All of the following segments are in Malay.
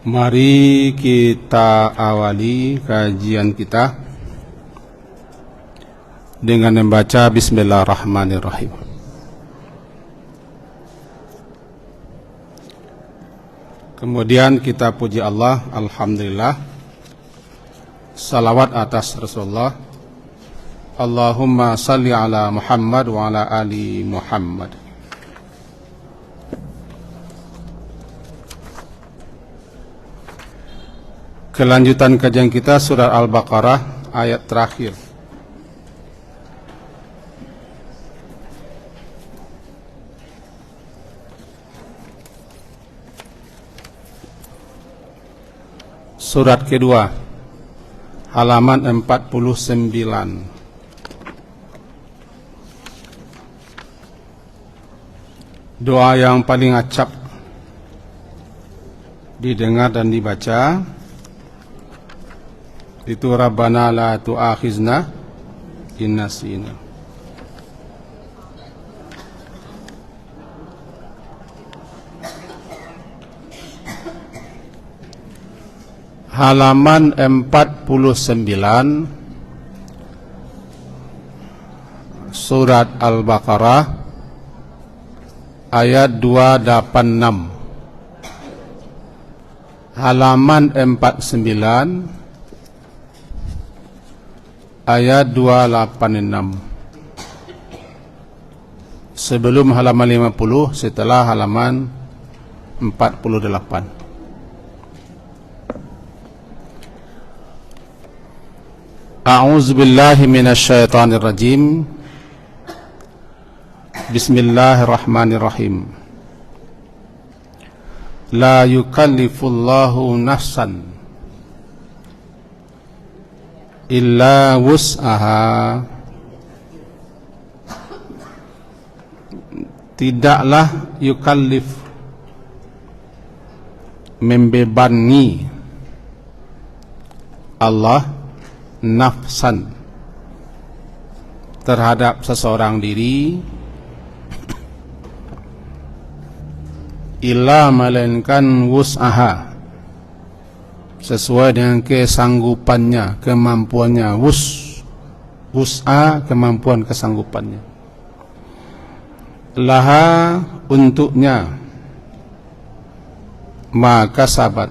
Mari kita awali kajian kita dengan membaca Bismillahirrahmanirrahim. Kemudian kita puji Allah, Alhamdulillah. Salawat atas Rasulullah. Allahumma salli ala Muhammad wa ala ali Muhammad. Kelanjutan kajian kita surah Al-Baqarah ayat terakhir. Surat kedua, halaman 49. Doa yang paling acap didengar dan dibaca itu Rabbana la tu'akhizna in nasina. Halaman 49 Surat Al-Baqarah ayat 286. Halaman 49 ayat 286. Sebelum halaman 50, setelah halaman 48. A'udzu billahi minasyaitonir rajim. Bismillahirrahmanirrahim. La yukallifullahu nafsan illa wus'aha. Tidaklah yukallif membebani Allah nafsan terhadap seseorang diri illa melainkan wus'aha, sesuai dengan kesanggupannya, kemampuannya. Wus'a, kemampuan, kesanggupannya. Laha, untuknya, maka sabat,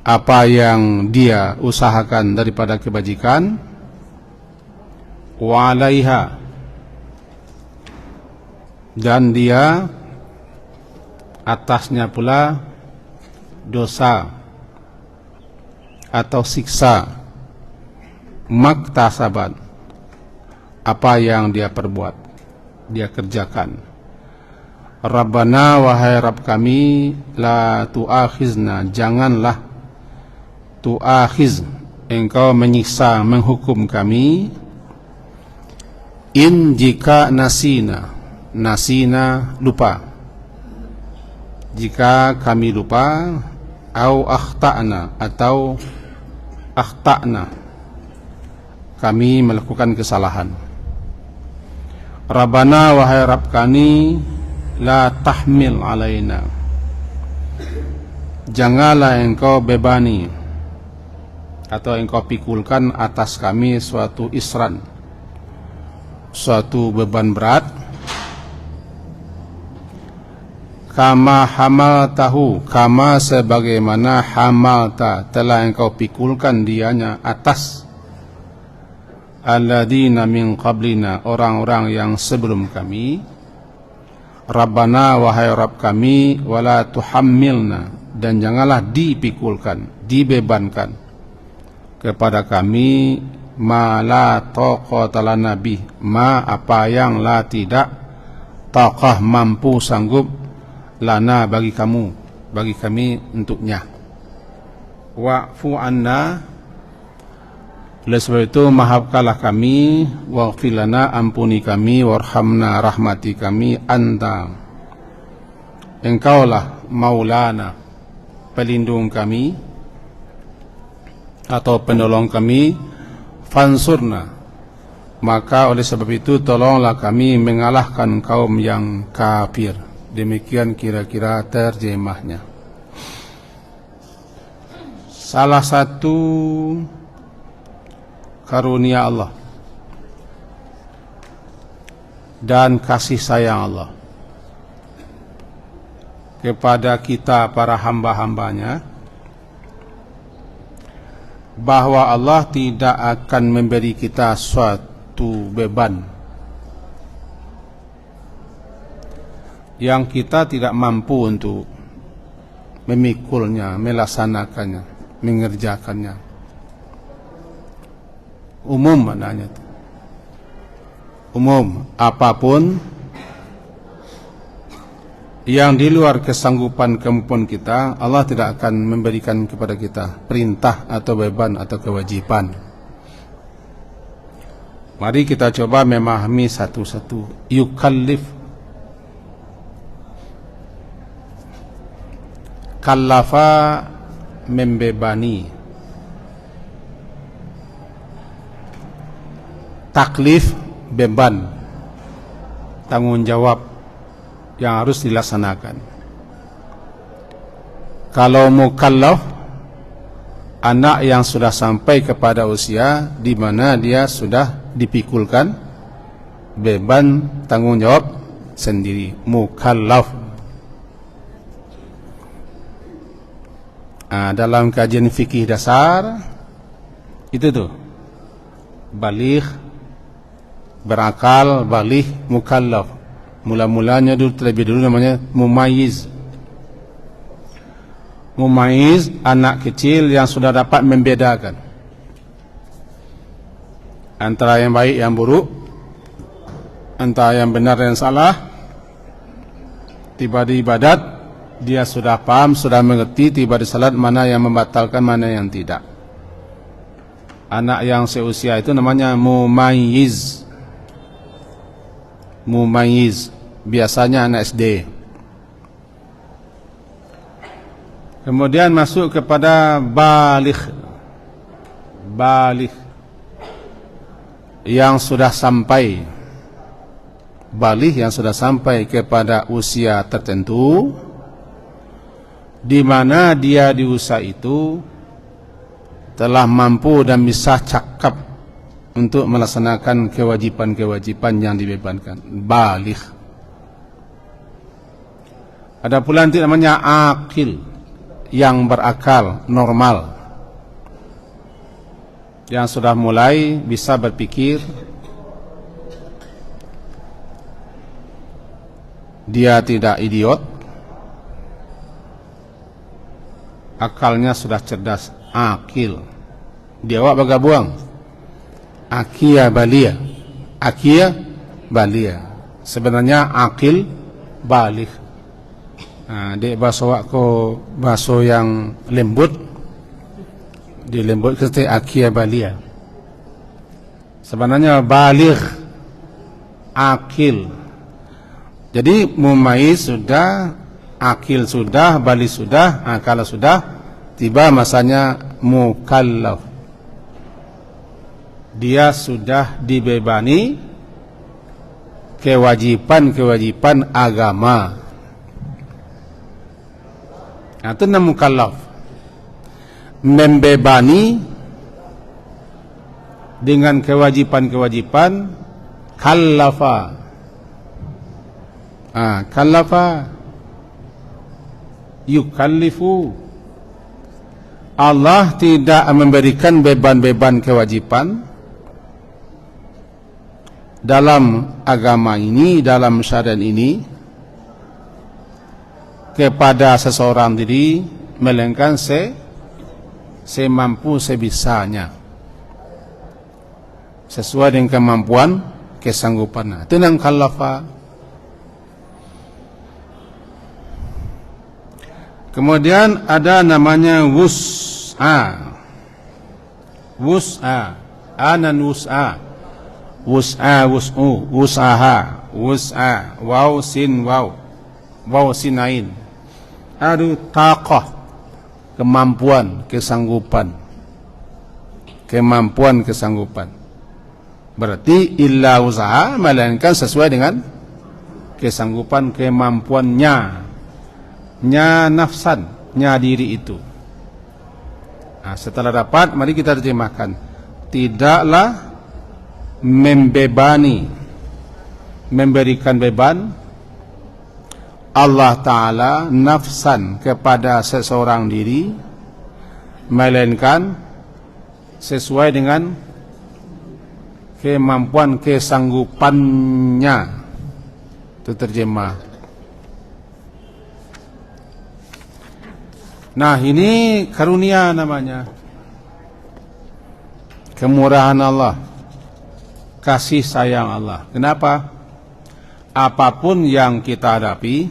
apa yang dia usahakan daripada kebajikan. Wa alaiha, dan dia atasnya pula dosa atau siksa, maktasabat, apa yang dia perbuat, dia kerjakan. Rabbana, wahai Rabb kami, la tu'akhizna, janganlah tu'akhiz, engkau menyiksa, menghukum kami, in jika nasina, lupa, jika kami lupa, au akhta'na, atau akhta'na, kami melakukan kesalahan. Rabbana, wahai Rabb kami, la tahmil alaina, janganlah engkau bebani atau engkau pikulkan atas kami suatu isran, suatu beban berat, kama hamaltahu, kama sebagaimana hamalta, telah engkau pikulkan dianya atas alladzina min qablina, orang-orang yang sebelum kami. Rabbana, wahai Rabb kami, wala tuhammilna, dan janganlah dipikulkan, dibebankan kepada kami, ma la taqata lana bih, ma apa yang la tidak taqah mampu sanggup, lana bagi kamu, bagi kami untuknya. Wa'fu anna, oleh sebab itu maafkanlah kami, waghfir lana, ampuni kami, warhamna, rahmati kami, anta, engkaulah maulana, pelindung kami atau penolong kami, fansurna, maka oleh sebab itu tolonglah kami mengalahkan kaum yang kafir. Demikian kira-kira terjemahnya. Salah satu karunia Allah dan kasih sayang Allah kepada kita para hamba-hambanya, bahwa Allah tidak akan memberi kita suatu beban yang kita tidak mampu untuk memikulnya, melaksanakannya, mengerjakannya. Umum maknanya itu. Umum, apapun yang di luar kesanggupan kemampuan kita, Allah tidak akan memberikan kepada kita perintah atau beban atau kewajiban. Mari kita coba memahami satu-satu. Yukallif, kallafa, membebani. Taklif, beban, tanggung jawab yang harus dilaksanakan. Kalau mukallaf, anak yang sudah sampai kepada usia di mana dia sudah dipikulkan beban tanggung jawab sendiri, mukallaf. Dalam kajian fikih dasar itu tuh, baligh, berakal, baligh, mukallaf. Mula-mulanya dulu, terlebih dulu namanya mumayyiz. Mumayyiz, anak kecil yang sudah dapat membedakan antara yang baik yang buruk, antara yang benar dan salah. Tiba di ibadat dia sudah paham, sudah mengerti. Tiba di salat mana yang membatalkan, mana yang tidak. Anak yang seusia itu namanya mumayyiz. Mumayyiz, biasanya anak SD. Kemudian masuk kepada baligh. Baligh yang sudah sampai, baligh yang sudah sampai kepada usia tertentu, di mana dia di usia itu telah mampu dan bisa cakap untuk melaksanakan kewajiban-kewajiban yang dibebankan. Baligh. Ada pula nanti namanya akil, yang berakal, normal, yang sudah mulai bisa berpikir. Dia tidak idiot, akalnya sudah cerdas, akil. Dia awak bagabung. Akia balia, akia balia. Sebenarnya akil baligh. Dek bahasa wako bahasa yang lembut, dilembut ke akia balia. Sebenarnya baligh, akil. Jadi mumayyiz sudah, akil sudah, baligh sudah, akal sudah, tiba masanya mukallaf. Dia sudah dibebani kewajiban-kewajiban agama. Itu namanya mukallaf. Membebani dengan kewajiban-kewajiban, kallafa. Kallafa, yukallifu. Allah tidak memberikan beban-beban kewajiban dalam agama ini, dalam syariat ini kepada seseorang diri, melainkan semampu sebisanya, sesuai dengan kemampuan, kesanggupan. Itu yang kallafa. Kemudian ada namanya wus'a. Wus'a, anan wus'a. Wus'a, wus'u, wus'aha, wus'a, waw sin waw, waw sinain. Ada taqah, kemampuan, kesanggupan. Kemampuan, kesanggupan. Berarti illa usaha, melainkan sesuai dengan kesanggupan, kemampuannya, nya nafsan, nya diri itu. Nah, setelah dapat, mari kita terjemahkan. Tidaklah memberikan beban Allah Ta'ala nafsan kepada seseorang diri, melainkan sesuai dengan kemampuan, kesanggupannya. Itu terjemah. Nah, ini karunia namanya. Kemurahan Allah, kasih sayang Allah. Kenapa? Apapun yang kita hadapi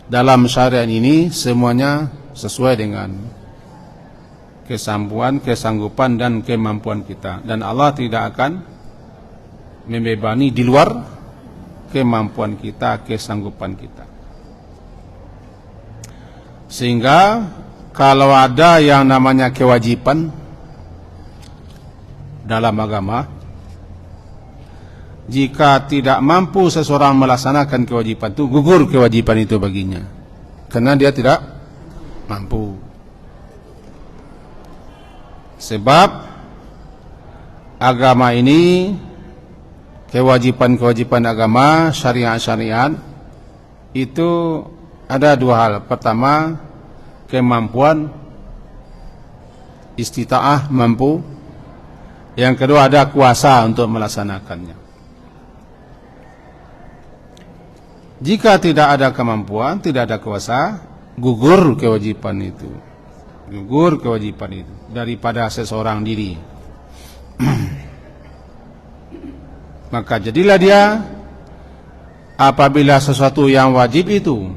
dalam syariat ini semuanya sesuai dengan kesanggupan dan kemampuan kita, dan Allah tidak akan membebani di luar kemampuan kita, kesanggupan kita. Sehingga kalau ada yang namanya kewajiban dalam agama, jika tidak mampu seseorang melaksanakan kewajiban itu, gugur kewajiban itu baginya, karena dia tidak mampu. Sebab agama ini, kewajiban-kewajiban agama, syariat-syariat itu ada dua hal. Pertama, kemampuan, istita'ah, mampu. Yang kedua, ada kuasa untuk melaksanakannya. Jika tidak ada kemampuan, tidak ada kuasa, gugur kewajiban itu. Gugur kewajiban itu daripada seseorang diri. Maka jadilah dia, apabila sesuatu yang wajib itu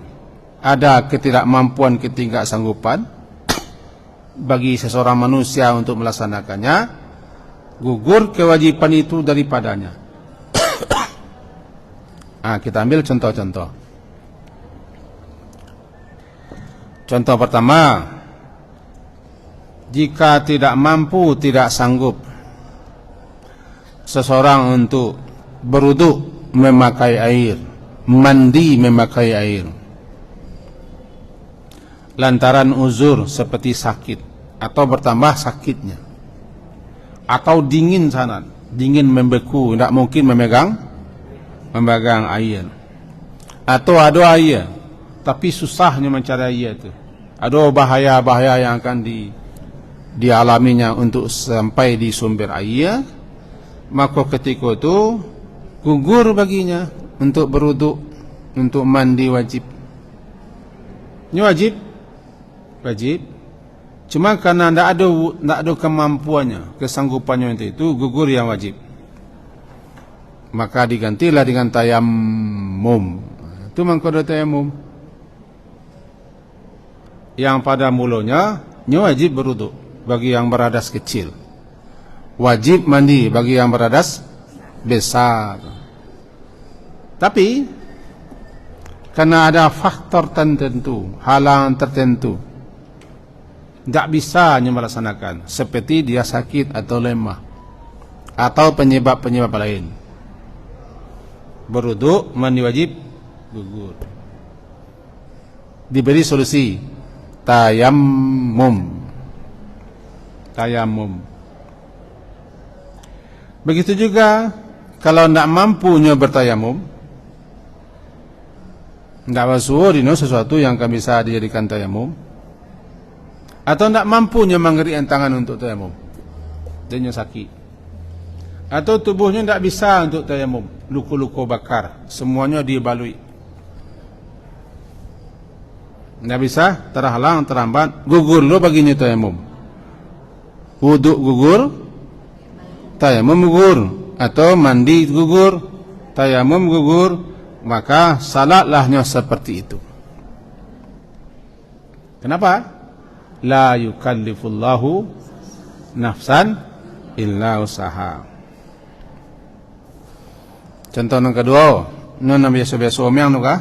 ada ketidakmampuan, ketidaksanggupan bagi seseorang manusia untuk melaksanakannya, gugur kewajiban itu daripadanya. Nah, kita ambil contoh-contoh. Contoh pertama, jika tidak mampu, tidak sanggup seseorang untuk berwudu memakai air, mandi memakai air, lantaran uzur seperti sakit atau bertambah sakitnya, atau dingin sana, dingin membeku, tidak mungkin memegang air, atau ada air tapi susahnya mencari air itu, ada bahaya-bahaya yang akan dialaminya untuk sampai di sumber air, maka ketika itu gugur baginya untuk berwudu, untuk mandi wajib. Ini wajib. Cuma karena tidak ada kemampuannya, kesanggupannya itu gugur yang wajib, maka digantilah dengan tayamum. Itu mengkoda tayamum yang pada mulanya wajib berwudu bagi yang beradas kecil, wajib mandi bagi yang beradas besar. Tapi karena ada faktor tertentu, halangan tertentu, tidak bisa melaksanakan, seperti dia sakit atau lemah atau penyebab-penyebab lain, berwudu, mandi wajib, gugur. Diberi solusi tayamum. Begitu juga kalau tidak mampunya bertayamum, tidak basuh dino sesuatu yang akan bisa dijadikan tayamum, atau tidak mampunya mengeringkan tangan untuk tayamum, dia sakit, atau tubuhnya tidak bisa untuk tayamum, luka-luka bakar, semuanya dibalui, tidak bisa, terhalang, terhambat, gugur lo baginya tayamum. Wudu gugur, tayamum gugur, atau mandi gugur, tayamum gugur, maka salatlahnya seperti itu. Kenapa? La yukallifullahu nafsan illa usaha. Contoh yang kedua, nona biasa-biasa omyang nuka.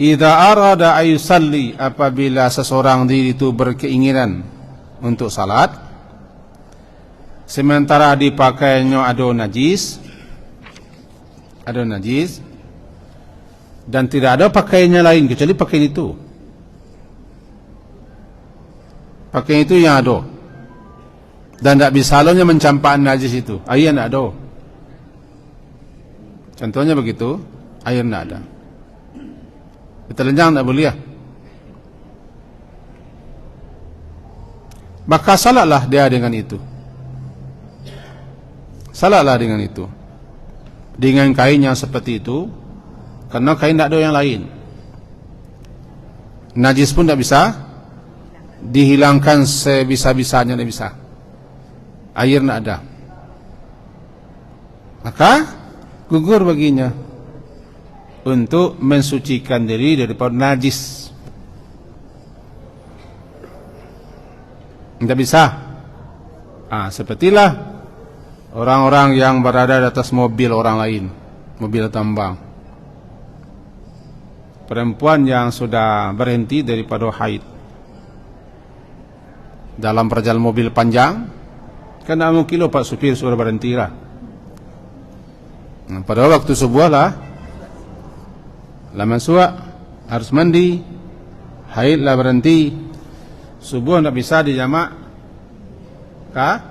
Idza arada ayusalli, apabila seseorang diri itu berkeinginan untuk salat, sementara dipakainya ada najis, ada najis, dan tidak ada pakaiannya lain kecuali pakaian itu. Pakaian itu yang ada, dan tidak bisa lalunya mencampakkan najis itu. Air tidak ada. Contohnya begitu, air tidak ada. Telanjang tidak boleh ya. Maka salatlah dia dengan itu. Salatlah dengan itu, dengan kain yang seperti itu, karena kain tidak ada yang lain. Najis pun tidak bisa dihilangkan sebisa-bisanya, tidak bisa. Air tidak ada, maka gugur baginya untuk mensucikan diri daripada najis. Tidak bisa. Sepertilah orang-orang yang berada di atas mobil orang lain, mobil tambang. Perempuan yang sudah berhenti daripada haid dalam perjalanan mobil panjang, kan tak mungkin Pak supir suruh berhenti lah. Pada waktu subuh lah, laman suak, harus mandi, haid lah berhenti. Subuh tak bisa dijamak kah?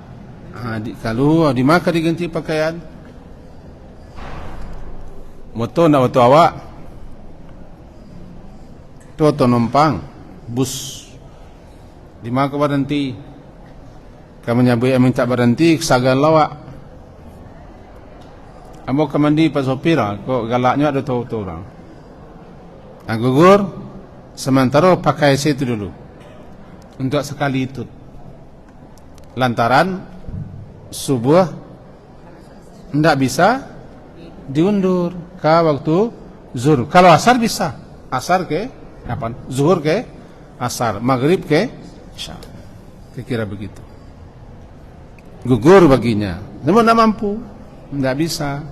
Kalau di maka diganti pakaian. Motor nak motor awak, tu numpang bus di maka berhenti. Kamu nyabui yang minta berhenti kesagan lawak. Amo kamandi Pak sopir kok galaknya ada tahu orang. Gugur, sementara pakai situ dulu untuk sekali itu. Lantaran subuh tidak bisa diundur ke waktu zuhur. Kalau asar bisa, asar ke apa? Zuhur ke asar, maghrib ke isya. Kira begitu. Gugur baginya, namun tidak mampu, tidak bisa.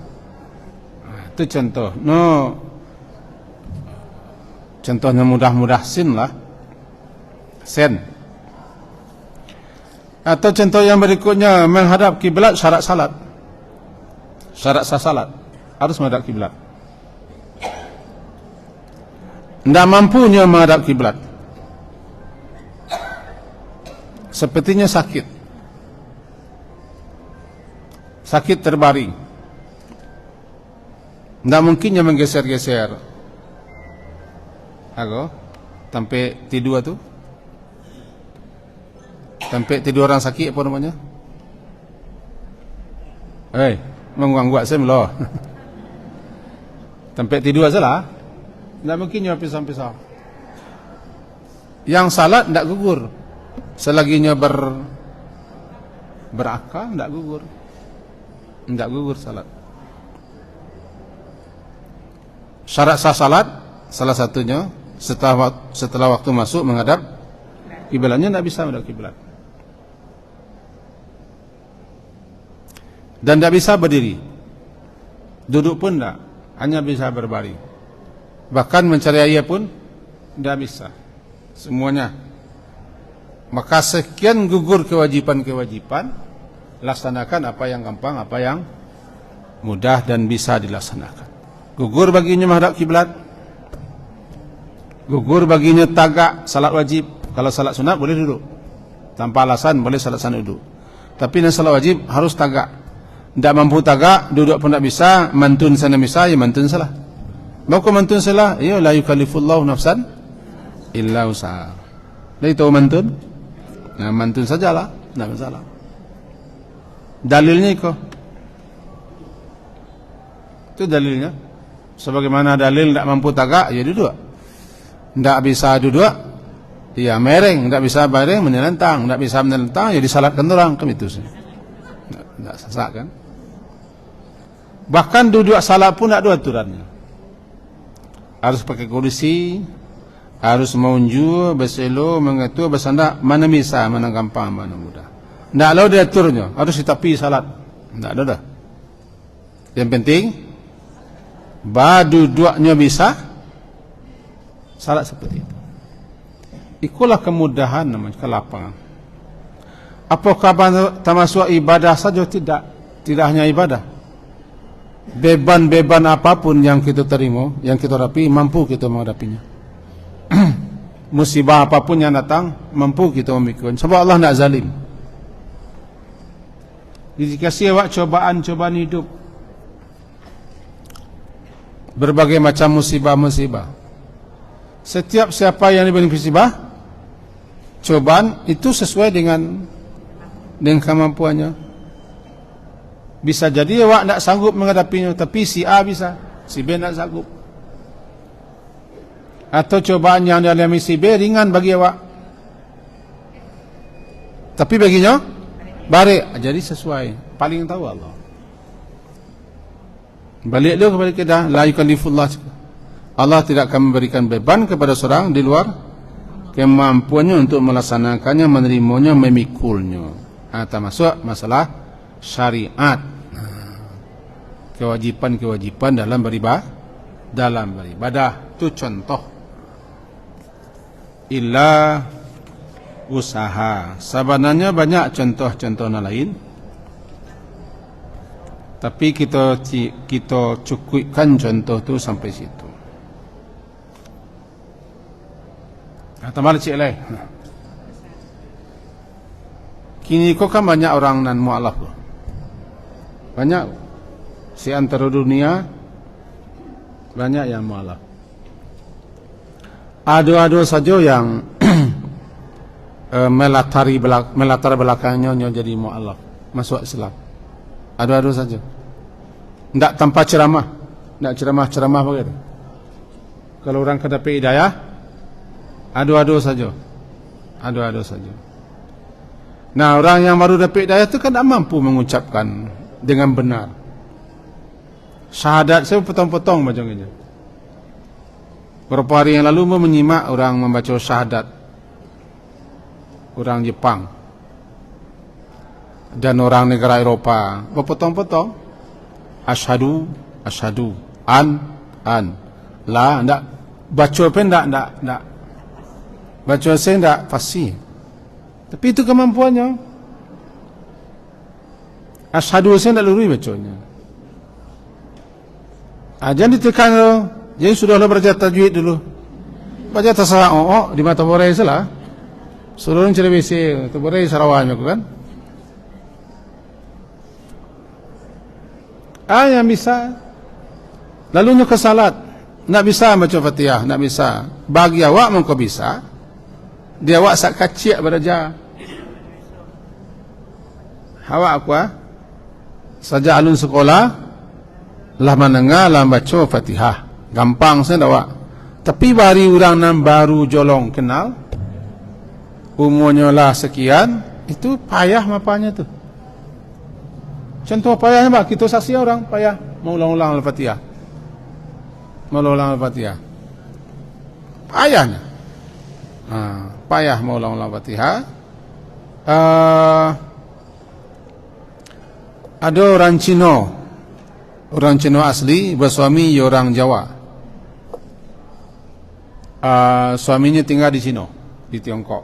Itu contoh. Contohnya mudah-mudah sin lah, sen. Atau contoh yang berikutnya, menghadap kiblat syarat salat. Syarat sah salat harus menghadap kiblat. Tidak mampunya menghadap kiblat, sepertinya sakit terbaring, tidak mungkinnya menggeser-geser. Sampai tidur tu, sampai tidur orang sakit apa namanya? Menguang-guak saya meloh. Sampai tidur salah, tidak mungkinnya pisah-pisah. Yang salat tidak gugur, selaginya berakal tidak gugur. Tidak gugur salat. Syarat sah salat salah satunya setelah waktu masuk menghadap kiblatnya, tidak bisa menghadap kiblat. Dan tidak bisa berdiri, duduk pun tidak, hanya bisa berbaring. Bahkan mencari air pun tidak bisa, semuanya. Maka sekian gugur kewajipan-kewajipan. Laksanakan apa yang gampang, apa yang mudah dan bisa dilaksanakan. Gugur baginya menghadap kiblat, gugur baginya tagak salat wajib. Kalau salat sunat boleh duduk, tanpa alasan boleh salat sunat duduk. Tapi yang salat wajib harus tagak. Tidak mampu tagak, duduk pun tidak bisa, mantun sana bisa, ya mantun salah. Mau kau mantun salah, ya la yukallifullahu nafsan illa usaha. Dah itu mantun, nah mantun sajalah, tidak masalah. Dalilnya itu dalilnya. Sebagaimana dalil tidak mampu tagak, ya duduk. Tidak bisa duduk, ya mereng. Tidak bisa mereng, menelentang. Tidak bisa menelentang, ya disalatkan orang. Kan itu sih. Tidak sesak kan. Bahkan duduk salat pun tidak ada aturannya. Harus pakai kursi, harus menunjuk, berselo, mengatur, bersandar. Mana bisa, mana gampang, mana mudah. Tidak ada diaturnya, harus ditapi salat. Tidak ada dah. Yang penting duduknya bisa, salat seperti itu. Ikulah kemudahan namanya, kelapangan. Apakah termasuk ibadah saja? Tidak hanya ibadah. beban-beban apapun yang kita terima, yang kita hadapi, mampu kita menghadapinya. Musibah apapun yang datang, mampu kita memikulnya. Sebab Allah nak zalim. Dikasih awak cobaan-cobaan hidup, berbagai macam musibah-musibah. Setiap siapa yang diberi musibah, cobaan itu sesuai dengan kemampuannya. Bisa jadi awak tak sanggup menghadapinya, tapi si A bisa, si B tak sanggup. Atau cobaan yang dialami si B ringan bagi awak, tapi baginya barik. Jadi sesuai, paling tahu Allah. Balik dulu kepada kita, la yukallifullah. Allah tidak akan memberikan beban kepada seorang di luar kemampuannya untuk melaksanakannya, menerimanya, memikulnya. Termasuk masalah syariat, kewajipan-kewajipan dalam beribadah. Itu contoh. Illa usaha. Sebenarnya banyak contoh-contoh lain, tapi kita cukupkan contoh tu sampai situ. Tambah cik lai. Kini kau kan banyak orang nan mu'alaf. Banyak. Si antara dunia banyak yang mu'alaf. Ada saja yang melatar belakangnya jadi mu'alaf, masuk Islam. Ada saja. Tak tanpa ceramah, tak ceramah begitu. Kalau orang kedapat hidayah, ada saja. Nah, orang yang baru dapat hidayah itu kan tak mampu mengucapkan dengan benar. Syahadat saya potong-potong macamnya. Beberapa hari yang lalu menyimak orang membaca syahadat, orang Jepang dan orang negara Eropah, berpotong-potong. Asyhadu, an, la, ndak baca pun ndak baca saya ndak fasih. Tapi itu kemampuannya. Asyhadu saya ndak lurus bacanya. Jangan ditekan tu. Jadi sudahlah baca tajwid dulu. Baca tasawuf di mata borai salah. Suruh cari BC, tu borai Sarawak aku kan. Yang bisa. Lalunya ke salat. Nak bisa baca Fatihah, nak bisa. Bagi awak mungkin bisa. Dia awak sak kacik beraja. Awak apa? Saja alun sekolah. Lah menengah lah baca Fatihah, gampang saya awak. Tapi bari orang nan baru jolong kenal, umurnya lah sekian, itu payah mapanya tu. Contoh payahnya bah, kita saksi orang payah mau ulang-ulang Al-Fatihah, payahnya. Payah mau ulang-ulang Al-Fatihah. Ada orang Cina asli bersuami orang Jawa. Suaminya tinggal di Cina, di Tiongkok,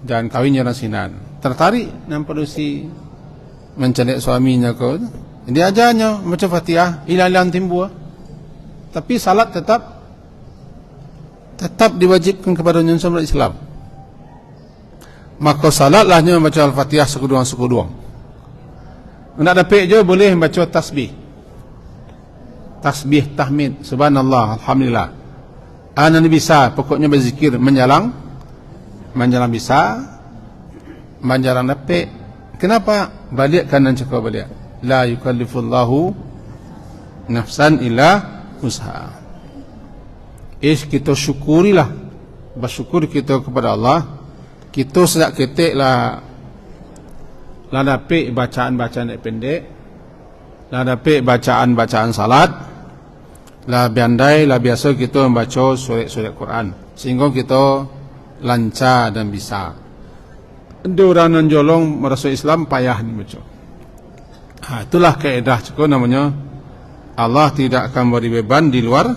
dan kawinnya orang Sinan. Tertarik nampak si mencari suaminya kau. Dia ajarnya baca Fatihah, hilang timbul. Tapi salat tetap diwajibkan kepada orang Islam. Maka salatlah baca Al-Fatihah sekuduang. Nak dapat je boleh baca tasbih, tahmid, subhanallah, alhamdulillah. Anak bisa, pokoknya berzikir, menjalang bisa, menjalang dapat. Kenapa? Balik kanan cakap balik. La yukallifullahu nafsan illa usaha. Kita syukurilah, bersyukur kita kepada Allah. Kita sedap ketik lah dapat bacaan-bacaan pendek, lah dapat bacaan-bacaan salat, lah biandai, lah biasa kita membaca surat-surat Quran, sehingga kita lancar dan bisa. Ada orang yang jolong merasa Islam payah ni baca. Itulah kaedah cukup namanya. Allah tidak akan beri beban di luar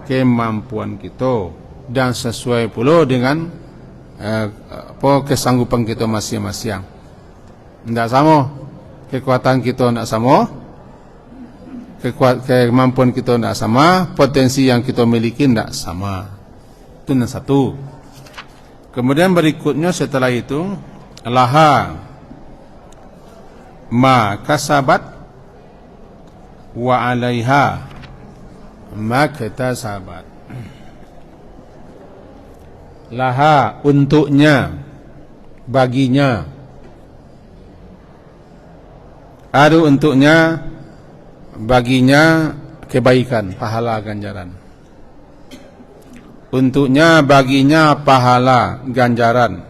kemampuan kita, dan sesuai pula dengan kesanggupan kita masing-masing. Tidak sama. Kekuatan kita tidak sama, kemampuan kita tidak sama, potensi yang kita miliki tidak sama. Itu yang satu. Kemudian berikutnya setelah itu, laha ma kasabat wa alaiha ma katasabat. Laha, untuknya, baginya. Ada untuknya, baginya kebaikan, pahala ganjaran. Untuknya, baginya pahala ganjaran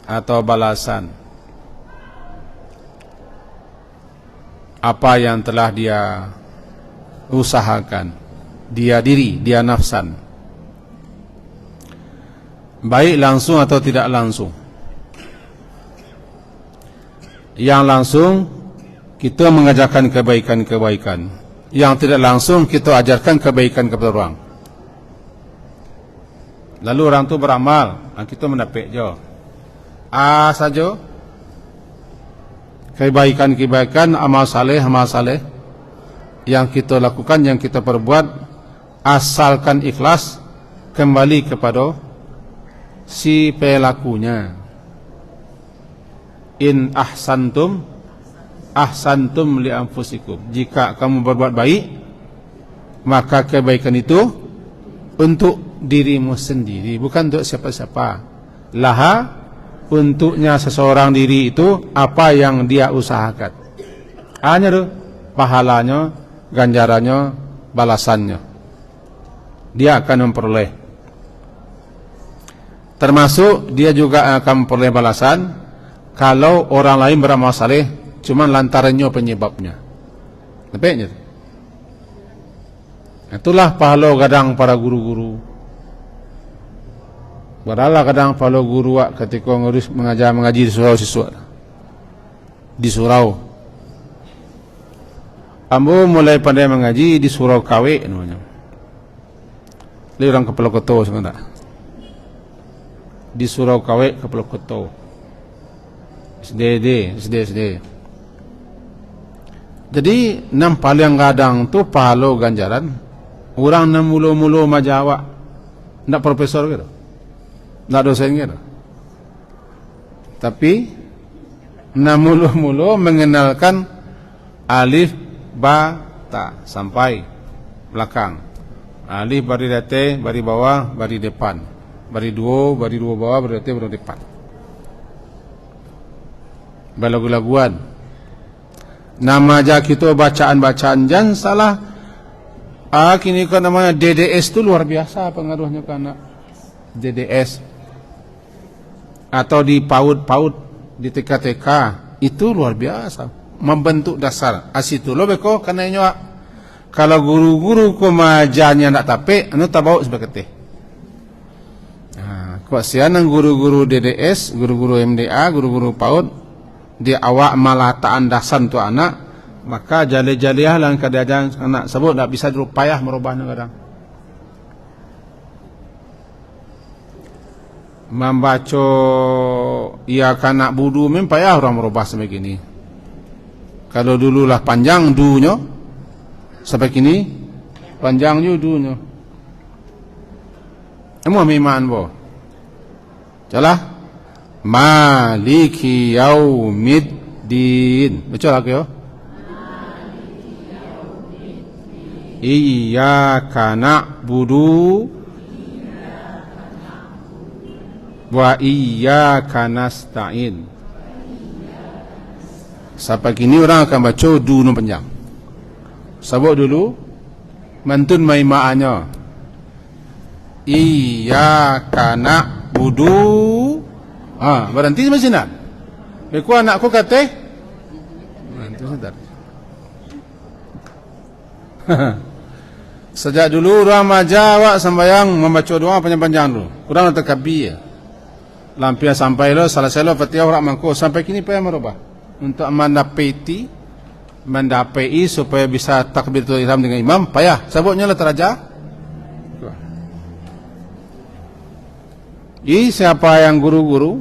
atau balasan apa yang telah dia usahakan, dia nafsan, baik langsung atau tidak langsung. Yang langsung kita mengajarkan kebaikan-kebaikan, yang tidak langsung kita ajarkan kebaikan kepada orang. Lalu orang tu beramal, kita mendapat je saja kebaikan-kebaikan, amal saleh yang kita lakukan, yang kita perbuat, asalkan ikhlas, kembali kepada si pelakunya. In ahsantum li anfusikum. Jika kamu berbuat baik, maka kebaikan itu untuk dirimu sendiri, bukan untuk siapa-siapa. Laha, untuknya seseorang diri itu apa yang dia usahakan. Hanya tu pahalanya, ganjarannya, balasannya dia akan memperoleh. Termasuk dia juga akan memperoleh balasan kalau orang lain beramal saleh cuma lantarannya penyebabnya. Nampaknya. Itulah pahala kadang para guru-guru. Beralah kadang pahala guru ketika mengaji di surau siswa. Di surau. Ambo mulai pandai mengaji di surau Kawe namanya. Dia orang Kepala Koto sebenarnya. Di surau Kawe Kepala Koto. SD. Jadi paling kadang tu pahala ganjaran orang nam mulu-mulu majawa, ndak profesor gitu, ndak dosen gitu, tapi nam mulu-mulu mengenalkan alif ba ta sampai belakang. Alif bari date, bari bawah, bari depan, bari dua bawah, bari date, bari depan. Balagu-laguan. Nama aja kita bacaan-bacaan jangan salah. Kini kan namanya DDS itu luar biasa pengaruhnya ke anak. DDS atau di PAUD, di TK itu luar biasa, membentuk dasar. Asitu lo beko kananya kalau guru-guru kemajanya ndak tape, anu tabau sebagai teh. Kuasian guru-guru DDS, guru-guru MDA, guru-guru PAUD dia awak malataan dasan tu anak, maka jali-jaliah lang kadang anak sebut tak bisa dulu payah merubahnya kadang. Membaca ia kanak budu memang payah orang merubah sampai gini. Kalau dululah panjang dunya sampai kini panjang dunya. Emu miman bo. Jalah Maliki yaumiddin. Betul lagi yo? Iyyaka na'budu wa iyyaka nasta'in. Sampai kini orang akan baca dulu panjang. Sabuk dulu mantun maimaannya. Iyyaka na'budu. Berhenti sampai sini. Beku anakku kata itu sedar. Sejak dulu orang majawak sembahyang membaca doa panjang-panjang dulu. Kurang terkabi ya. Lampia sampai lo salah selo Fatihah orang mangko sampai kini payah merubah untuk mendapati supaya bisa takbiratul ihram dengan imam payah. Sabuknya lah teraja. Siapa yang guru-guru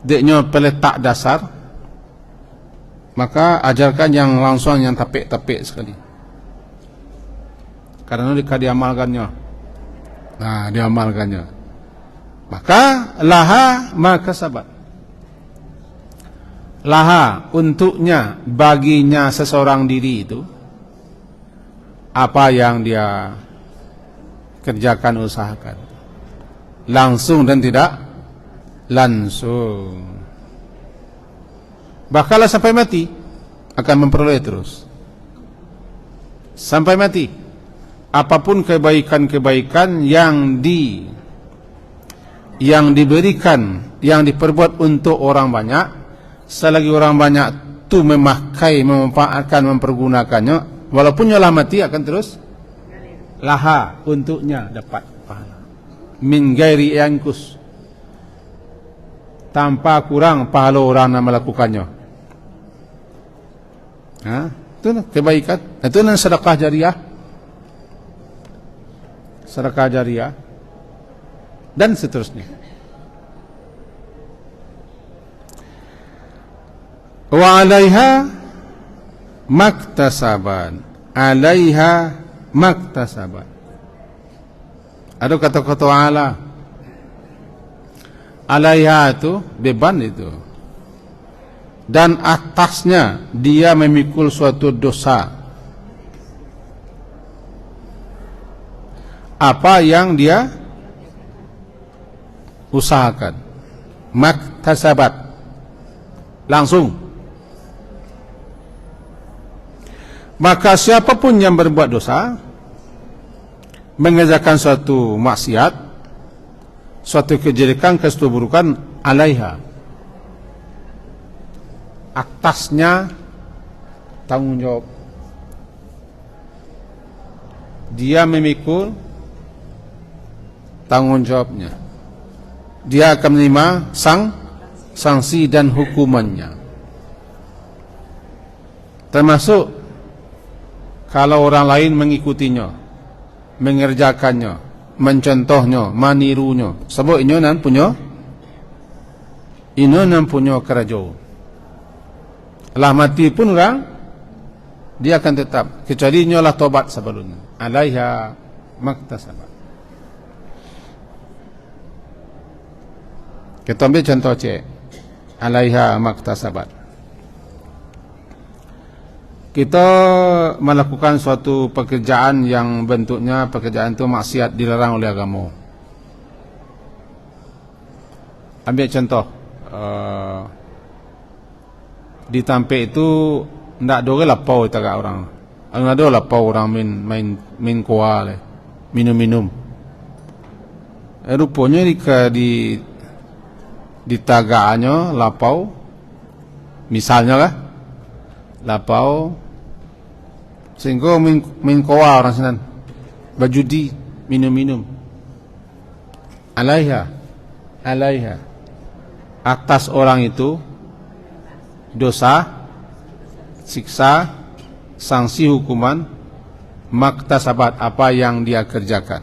deknya peletak dasar maka ajarkan yang langsung, yang tapik-tapik sekali. Karena jika diamalkannya, diamalkannya, maka laha maka sabat. Laha untuknya, baginya seseorang diri itu, apa yang dia kerjakan, usahakan, langsung dan tidak langsung. Bahkan sampai mati akan memperoleh terus. Sampai mati, apapun kebaikan-kebaikan yang diberikan, yang diperbuat untuk orang banyak, selagi orang banyak tu memakai, memanfaatkan, mempergunakannya, walaupun nyolah mati akan terus laha, untuknya dapat pahala. Min gairi yankus, tanpa kurang pahala orang yang melakukannya. Itu kebaikan. Itu sedekah jariah. Sedekah jariah dan seterusnya. Wa 'alaiha maktasaban. 'Alaiha maktasaban. Ada kata-kata ala. 'Alaiha itu beban itu. Dan atasnya dia memikul suatu dosa, apa yang dia usahakan. Maktasabat, langsung. Maka siapapun yang berbuat dosa, mengerjakan suatu maksiat, suatu kejelekan, suatu keburukan, alaiha, atasnya tanggung jawab. Dia memikul tanggung jawabnya. Dia akan menerima sanksi dan hukumannya. Termasuk kalau orang lain mengikutinya, mengerjakannya, mencontohnya, menirunya, sebab ini nan punya kerajaan. Lah mati pun orang, dia akan tetap, kecuali nyolah tobat sebelumnya. Alaiha maktasabat. Kita ambil contoh cek. Alaiha maktasabat. Kita melakukan suatu pekerjaan yang bentuknya pekerjaan itu maksiat, dilarang oleh agama. Ambil contoh, di Tampek itu ndak ada lapau tagak orang. Ada lapau orang main kuah le, minum-minum. Rupanya di tagaknya lapau, misalnya lah lapau, sehingga main kuah orang sana, berjudi, minum-minum. Alaiha, atas orang itu dosa, siksa, sanksi, hukuman, maktasabat, apa yang dia kerjakan.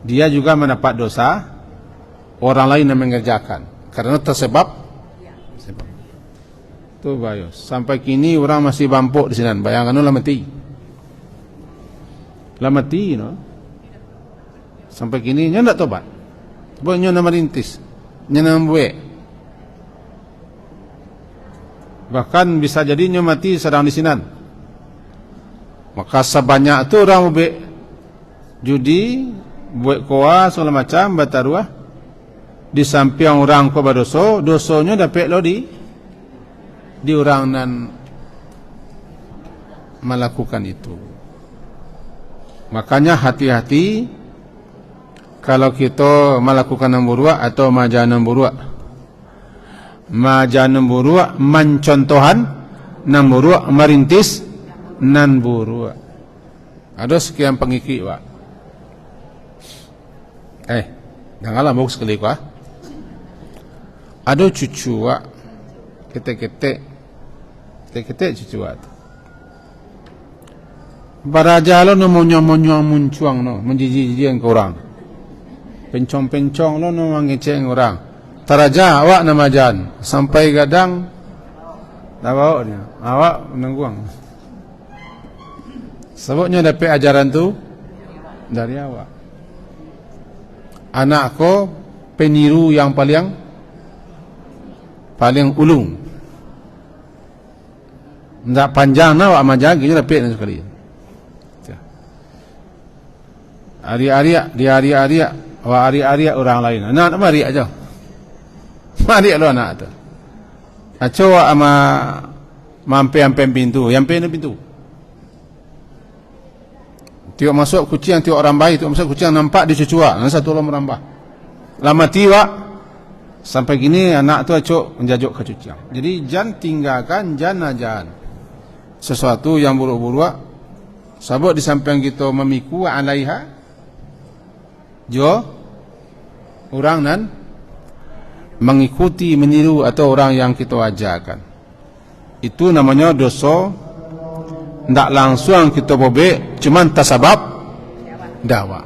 Dia juga mendapat dosa orang lain yang mengerjakan, karena tersebab. Tuh bayo, sampai kini orang masih bampuk di sini. Bayangkan lah mati, no. Sampai kini ndak tobat. Banyak nama rintis, nama buek. Bahkan bisa jadi mati sedang di sinan. Maka sebanyak itu orang buek judi, buek koa, segala macam, bataruah. Di samping orang ko berdosa, dosonya dapat lo di orang nan melakukan itu. Makanya hati-hati kalau kita melakukan namburua atau maja namburua. Maja namburua, mencontohan namburua, merintis namburua. Ada sekian pengikut, Pak. Janganlah mau sekali, Pak. Ada cucu, Pak. Ketek-ketek cucu, Pak. Baraja lo monyo muncuang no, menjiji-jiji yang kurang. Pencong-pencong lo no ngecek orang. Taraja awak nama jan sampai gadang dah bawa dia. Awak menangguang. Sebabnya dapat ajaran tu dari awak. Anak ko peniru yang paling ulung. Ndak panjang na awak majagi je dapat sekali. Ari-ari dia ari-ari awak ari-ari orang lain. Anak mari aja. Mari lo anak tu. Aco ama mampe pintu, yang pintu. Tengok masuk kucing, tengok orang baik, tengok masuk kucing nampak dia cucua, satu orang merambah. Lama tiba sampai gini anak tu acok menjajuk ke kucing. Jadi jangan tinggalkan jangan sesuatu yang buruk-buruk. Sebab di samping kita memiku alaiha jo orang nan mengikuti, meniru atau orang yang kita ajarkan. Itu namanya dosa. Tidak langsung kita bobek, cuman tasabab dakwah.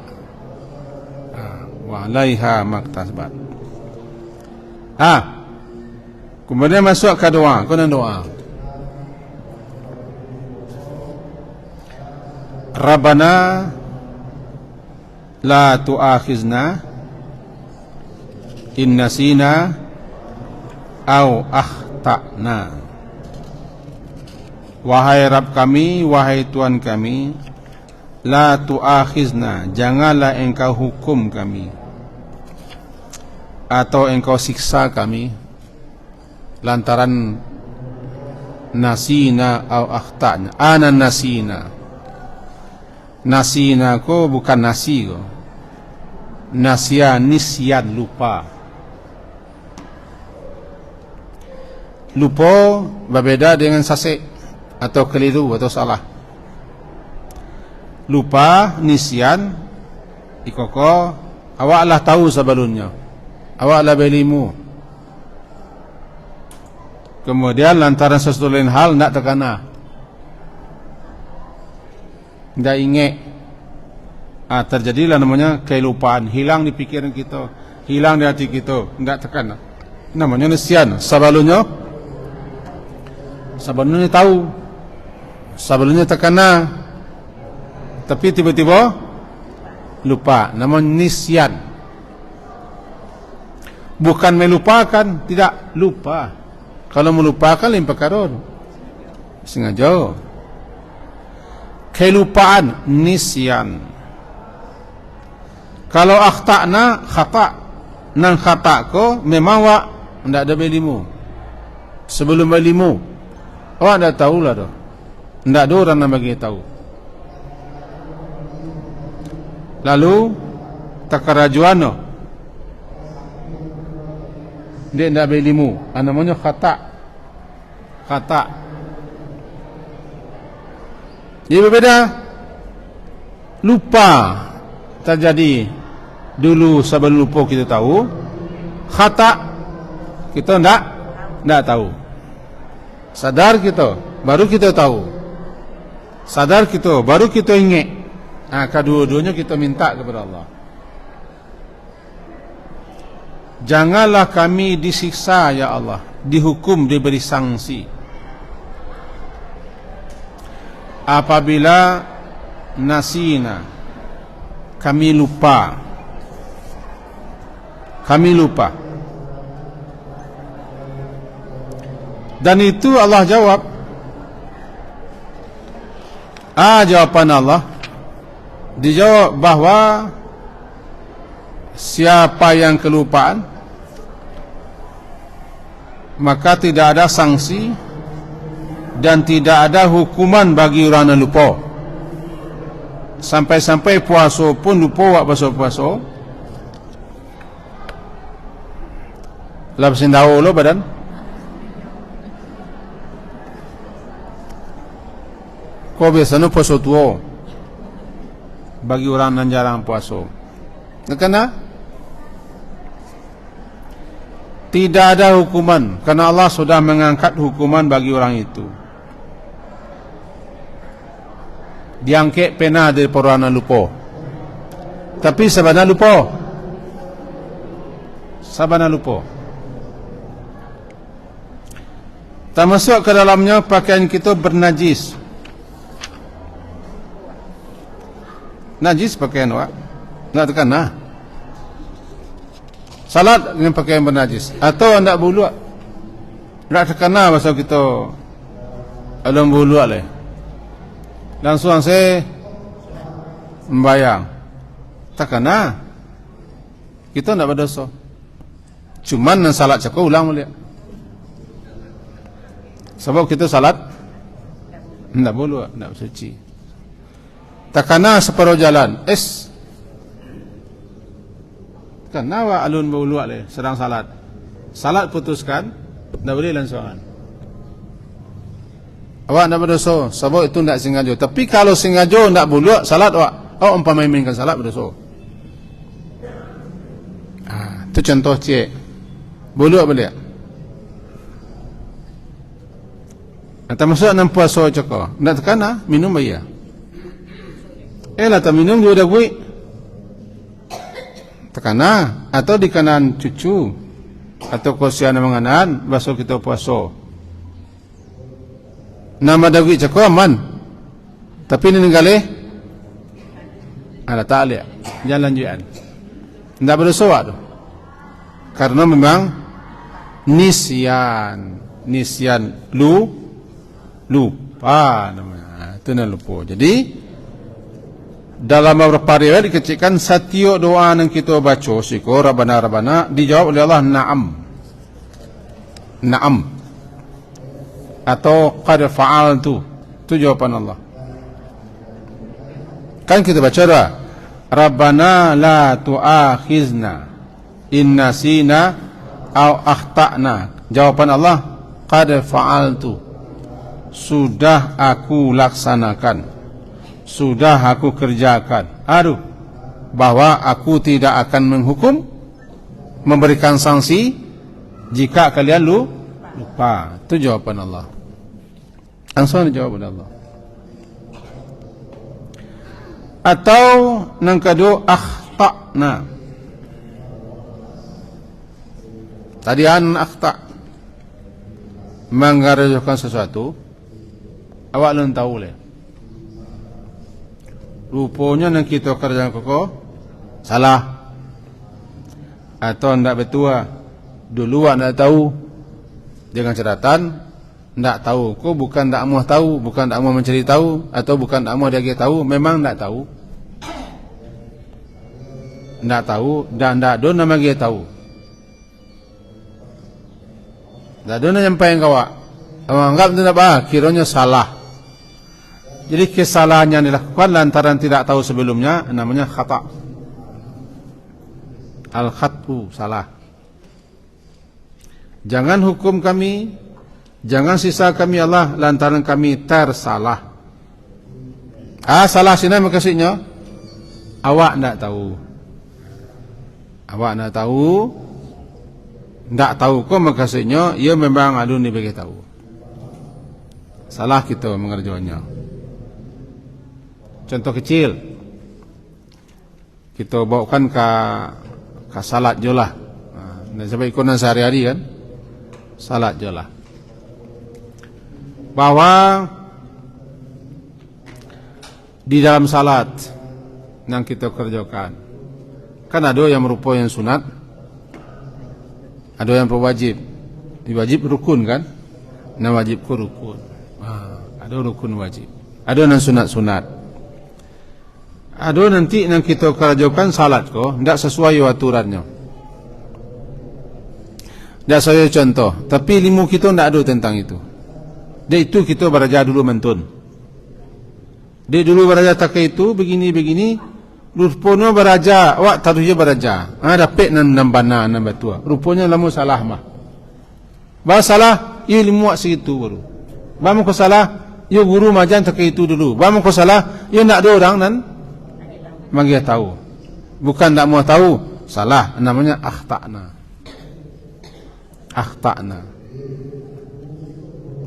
Wa alaiha maktasabat. Kemudian masuk ke doa. Kau nak doa. Rabbana la tu'akhizna in nasina au akhtana. Wahai Rabb kami, wahai Tuhan kami, la tu'akhizna, janganlah engkau hukum kami atau engkau siksa kami lantaran nasina au akhtana. Ana nasina. Nasina ko bukan nasi ko. Nasya nisyan, lupa. Lupa berbeda dengan sasek atau keliru atau salah. Lupa, nisyan, ikoko awaklah tahu sebelumnya, awaklah berilmu, kemudian lantaran sesuatu lain hal nak terkena, tidak ingat, terjadilah namanya kelupaan, hilang di pikiran kita, hilang di hati kita, tidak terkena, namanya nisyan. Sebelumnya tahu, sebelumnya terkena, tapi tiba-tiba lupa. Namanya nisyan. Bukan melupakan, tidak, lupa. Kalau melupakan lain perkara, sengaja. Kelupaan, nisyan. Kalau akhtana, khata. Nang khata ko memang wak tidak ada berilmu. Sebelum berilmu awak dah tahulah dah. Tidak ada orang yang bagi tahu. Lalu takarajuan dia tidak berilmu. Namanya khata. Dia berbeda. Lupa terjadi dulu, sebelum lupa kita tahu. Khata kita tidak tahu. Sadar kita baru kita tahu. Sadar kita baru kita ingat. Kedua-duanya kita minta kepada Allah. Janganlah kami disiksa ya Allah, dihukum, diberi sanksi apabila nasina, kami lupa. Dan itu Allah jawab. Jawapan Allah dijawab bahawa siapa yang kelupaan maka tidak ada sanksi dan tidak ada hukuman bagi orang yang lupa. Sampai-sampai puasa pun lupa buat puasa. Lapisin tahu lo badan. Kau biasanya puasa tua bagi orang yang jarang puasa. Karena tidak ada hukuman, karena Allah sudah mengangkat hukuman bagi orang itu. Diangkat pena dari orang yang lupa. Tapi sebenarnya lupa. termasuk ke dalamnya pakaian kita bernajis. Najis pakaian awak, nak tekan nah. Salat dengan pakaian bernajis atau nak buluak, nak tekan nah pasal kita alun buluak leh. Langsung saya membayang tekan nah. Kita nak berdosa. Cuman nan salat cakap ulang balik. Sebab kita salat nak buluak, nak bersuci. Takana separuh jalan kenapa alun buluak le sedang salat. Salat putuskan, tak boleh langsungan. Awak nak berdosa sebab itu tak sengaja. Tapi kalau sengaja nak buluak salat awak umpamakan salat berdosa. Itu contoh cik. Buluak balik. Atau masuk enam puasa cakap. Nak tekan lah, minum bayar. Lah tak minum dia dah buik. Tekan lah. Atau di kanan cucu. Atau kosian menganan, basuh kita puasa. Nama dah buik cakap aman. Tapi ni ninggalih. Ada tak lihat. Jalan juan. Tak berdosa awak tu. Karena memang nisyan lupa namanya. Itu nak lupa. Jadi dalam beberapa riwayat dikecikkan setiap doa yang kita baca siko Rabbana dijawab oleh Allah na'am atau qad fa'altu. Itu jawapan Allah. Kan kita baca dah Rabbana la tu'akhizna in nasina aw akhta'na. Jawapan Allah qad fa'altu. Sudah aku laksanakan, sudah aku kerjakan. Bahwa aku tidak akan menghukum, memberikan sanksi jika kalian lupa. Itu jawapan Allah. Langsung dijawab oleh Allah. Atau yang kedua akhta'na. Tadi akhta' menggariskan sesuatu, awak belum tahu leh. Rupanya yang kita kerjakan koko salah atau tidak betul. Dulu awak tidak tahu dengan catatan tidak tahu. Kau bukan tak mau tahu, bukan tak mau mencari tahu, atau bukan tak mau dia tahu, memang tidak tahu. Tidak tahu dan tidak ada nama dia tahu. Tak ada yang nyampai kau awak. Awak anggap itu apa? Kiranya salah. Jadi kesalahan yang dilakukan lantaran tidak tahu sebelumnya namanya khata'. Al-khat'u, salah. Jangan hukum kami, jangan sisa kami Allah lantaran kami tersalah. Salah sini maksudnya awak tidak tahu. Awak tidak tahu. Tak tahu kau maksudnya ia memang alun dibagi tahu. Salah kita mengerjakannya. Contoh kecil, kita bawakan ke salat je lah. Sebab ikonan sehari-hari kan, salat je lah. Bahawa di dalam salat yang kita kerjakan, kan ada yang merupakan yang sunat, ada yang berwajib. Wajib rukun kan, yang wajib ku rukun. Ada rukun wajib, ada yang sunat-sunat. Ada nanti yang kita kerjakan salat ko tidak sesuai aturannya. Tidak sesuai contoh. Tapi ilmu kita tidak ada tentang itu. Dia itu kita belajar dulu mentun. Dia dulu belajar tak itu begini-begini. Rupanya belajar. Awak tahu je belajar. Dapat nan bana nan batua. Rupanya lamu salah mah. Bah salah ilmu wak segitu baru. Bah ko salah yo guru majan tak itu dulu. Bah ko salah yo nak ada orang nan magi tahu. Bukan tak mau tahu, salah, namanya akhta'na.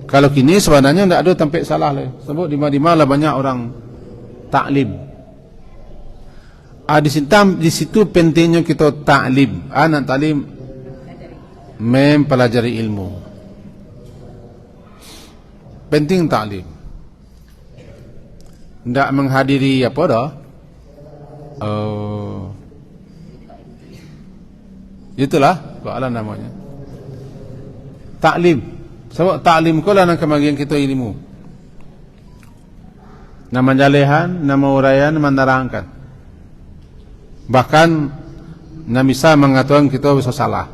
Kalau kini sebenarnya tidak ada tempat salah lah. Sebab di mana banyak orang taklim. Di situ pentingnya kita taklim. Nak taklim mempelajari ilmu. penting taklim. Tidak menghadiri apa dah? Itulah soalan namanya. Taklim. Sebab taklim ko lah nak kemagian kita ilmu. Nama jalehan, nama uraian, menerangkan. Bahkan nak bisa mengatakan kita bisa salah.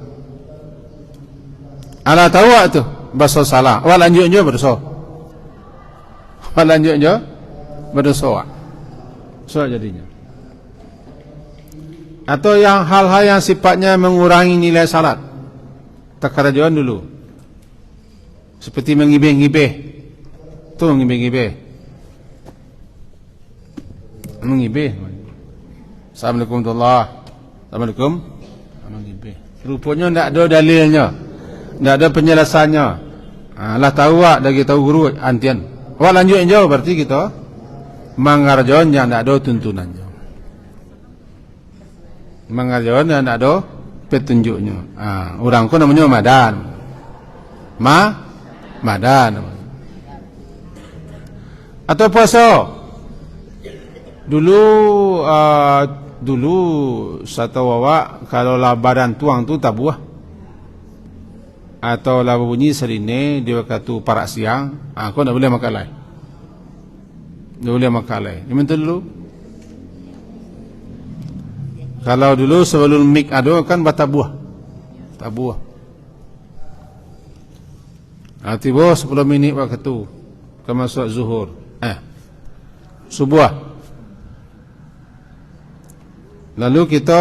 Ala tahu tu bahasa salah. Wal lanjutnya berdosa. Wal lanjutnya berdosa. So jadinya. Atau yang hal-hal yang sifatnya mengurangi nilai salat. Takarajuan dulu. Seperti mengibih-ngibih. Tu mengibih-ngibih. Mengibih. Assalamualaikum warahmatullahi. Assalamualaikum. Mengibih. Rupanya tidak ada dalilnya. Tidak ada penjelasannya. Lah tahu wak, dah kita tahu guru antian. Wak lanjut jauh berarti kita mengarjon yang tidak ada tuntunannya. Mengarjon yang tidak ada petunjuknya. Orang ko namanya madan. Madan. Atau puasa. Dulu satu wawak kalau lah badan tuang tu tak buah. Atau lah bunyi serine dia kata parak siang, aku tak boleh makan lai. Tak boleh makan lai. Ini betul dulu. Kalau dulu sebelum mik ada kan bata buah. Tak buah. Tiba 10 minit waktu ke masuk zuhur. Subuh. Lalu kita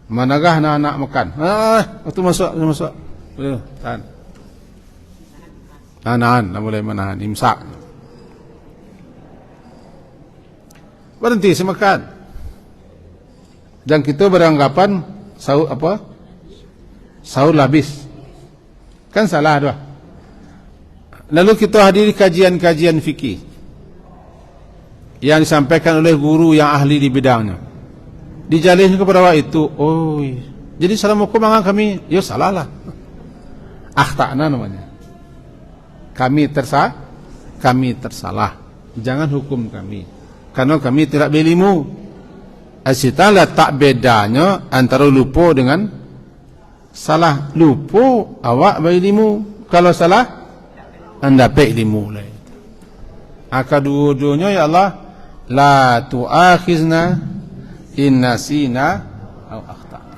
managah anak-anak makan. Waktu masuk. Tahan. Nahan, tak boleh menahan. Imsak. Berhenti semakan. Dan kita beranggapan sahur habis. Kan salah dah. Lalu kita hadiri kajian-kajian fikih yang disampaikan oleh guru yang ahli di bidangnya. Dijalin kepada awak itu, jadi salam hukum dengan kami, ya salah lah. Akhtana namanya. Kami tersalah. Jangan hukum kami, karena kami tidak berilmu. Asitalah tak bedanya antara lupa dengan salah. Lupa awak berilmu, kalau salah anda berilmu lah. Kedua-duanya ya Allah, la tu'akhizna in nasina aw akhtana.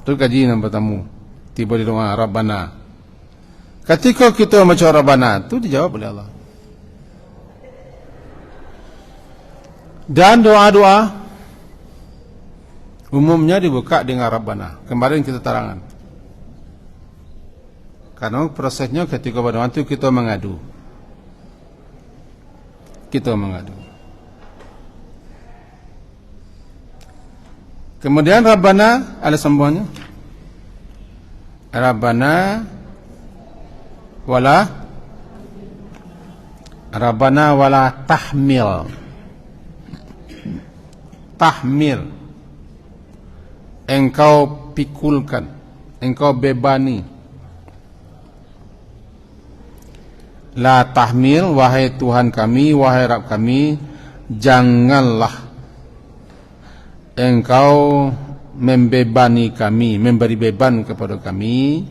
Itu kaji yang pertama. Tiba di doa Rabbana. Ketika kita baca Rabbana, itu dijawab oleh Allah. Dan doa-doa umumnya dibuka dengan Rabbana. Kemarin kita terangkan. Karena prosesnya ketika pada waktu kita mengadu. Kemudian Rabbana ada sambungannya. Rabbana wala tahmil. Engkau pikulkan, engkau bebani. La tahmil, wahai Tuhan kami, wahai Rabb kami, janganlah engkau membebani kami, memberi beban kepada kami,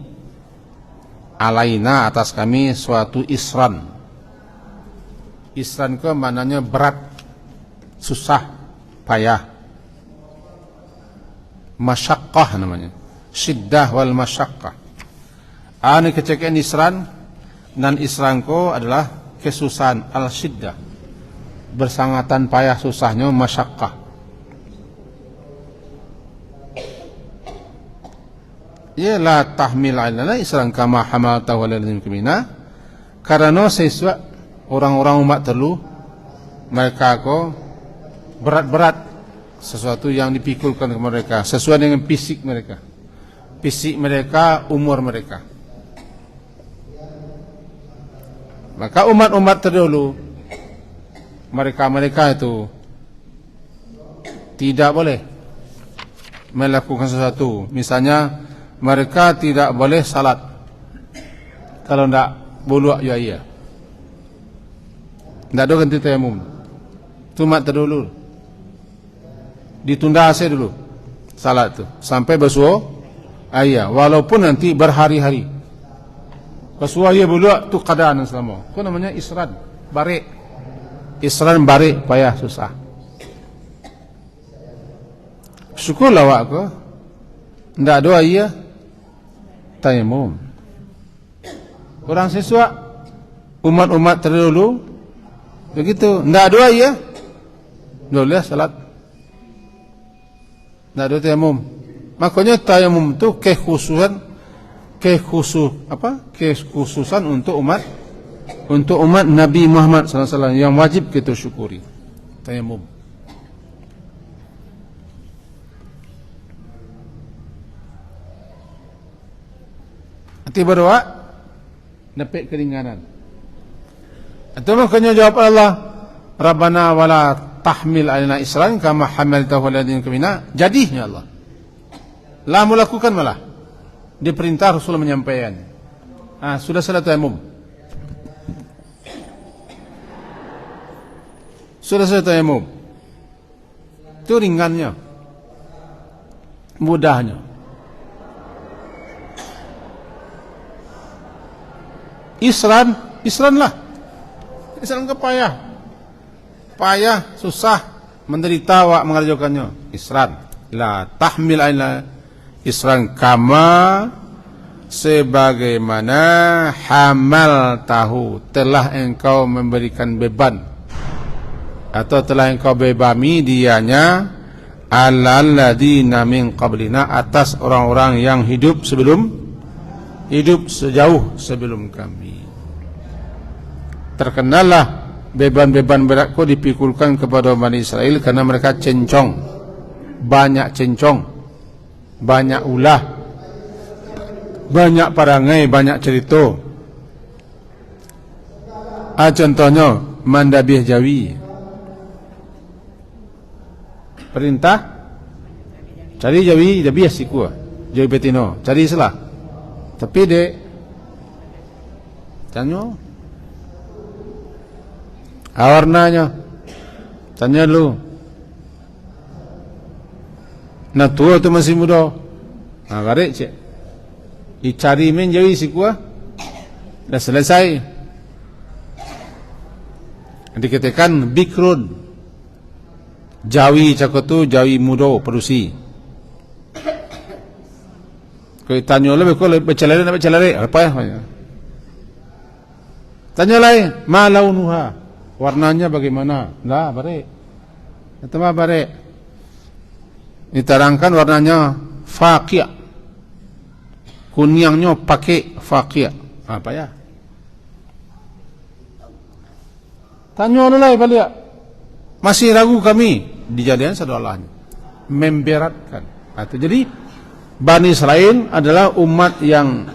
alaina atas kami suatu isran. Isran ke maknanya berat, susah, payah. Masyaqqah namanya. Syiddah wal masyaqqah. Ini kecekaan isran. Dan isranko adalah kesusahan al-syiddah, bersangatan payah susahnya masyaqqah. Ya la tahmil alaina isran kama hamaltahu alal ladzina, karena sesuatu orang-orang umat terlu mereka ko berat-berat sesuatu yang dipikulkan kepada mereka sesuai dengan fisik mereka, umur mereka. Maka umat-umat terdahulu mereka itu tidak boleh melakukan sesuatu. Misalnya mereka tidak boleh salat kalau tidak buluak ya iya. Tidak ada ganti tayamum. Cuma terdulu. Ditunda aja dulu salat itu sampai bersuah ayah, walaupun nanti berhari-hari. Bersuah ayah buluak tu keadaan selama. Itu namanya isran, barik. Isran barik payah susah. Syukurlah awak ko. Tidak ada ayah tayamum. Orang sesuai umat-umat terdahulu begitu. Tidak ada ayah boleh salat. Tidak ada tayamum. Makanya tayamum itu kekhususan untuk umat Nabi Muhammad SAW yang wajib kita syukuri. Tayamum. Hati berdoa dapat keringanan. Itu makanya jawab Allah, Rabbana wala tahmil alaina isran kama hamaltahu alladhina qabina. Jadinya Allah lah melakukan malah diperintah Rasul menyampaikan. Sudah salat tayamum. Sudah salat tayamum. Itu ringannya, mudahnya. Isran lah. Isran ke payah, susah, menderita awak mengerjakannya. Isran. La tahmil alaina isran kama sebagaimana hamal tahu telah engkau memberikan beban atau telah engkau bebani dianya alladina min qablina atas orang-orang yang hidup sejauh sebelum kami. Terkenallah beban-beban beratku dipikulkan kepada Bani Israel karena mereka banyak cencong, banyak ulah, banyak parangai, banyak cerita. Contohnya mandabih jawi. Perintah cari jawi asiku, jawi betino, cari salah. Tapi dek tanya warnanya, tanya lu. Nah tua tu masih muda. Garik cik. Cari main jawi si kuah. Dah selesai. Dikatakan bikrun. Jawi cakap tu jawi muda perusi. Kau tanya lebih kau baca lari. Apa ya? Tanya lain. Ma launuha. Warnanya bagaimana? Lah barik. Itu mah barik. Diterangkan warnanya faqia. Kuningnya pakai faqia. Apa ya? Tanya oleh balik. Masih ragu kami. Dijadikan sadalahnya. Memberatkan. Jadi Bani Israel adalah umat yang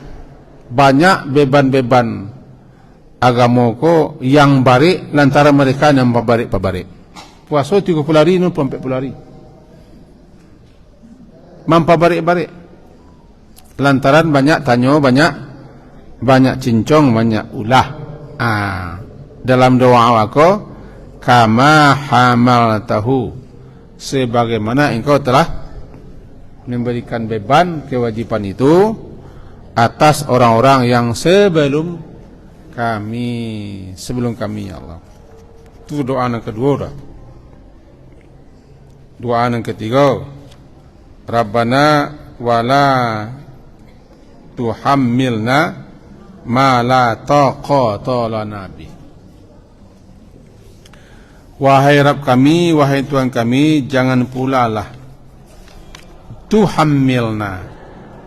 banyak beban-beban agama ko yang barik lantaran mereka yang pabarik. Puasa 30 hari nu 40 hari. Mampabarik-barik. Lantaran banyak tanya, banyak cincong, banyak ulah. Dalam doa aku kama hamaltahu sebagaimana engkau telah memberikan beban kewajiban itu atas orang-orang yang sebelum kami ya Allah. Itu doa yang kedua. Doa yang ketiga, Rabbana wala tuhammilna ma la taqata lana bi. Wahai Rabb kami, wahai Tuhan kami, jangan pula lah tuhammilna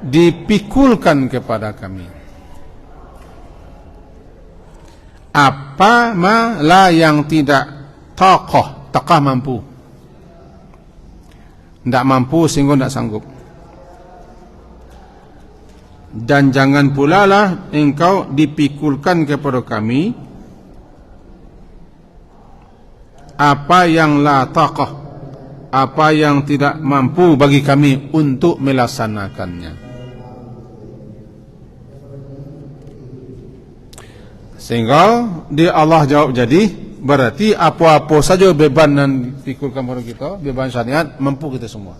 dipikulkan kepada kami apa la yang tidak taqah mampu, tidak mampu sehingga tidak sanggup. Dan jangan pula lah engkau dipikulkan kepada kami apa yang la taqah, apa yang tidak mampu bagi kami untuk melaksanakannya. Sehingga dia Allah jawab jadi, berarti apa-apa saja beban yang dipikulkan pada kita, beban syariat, mampu kita semua.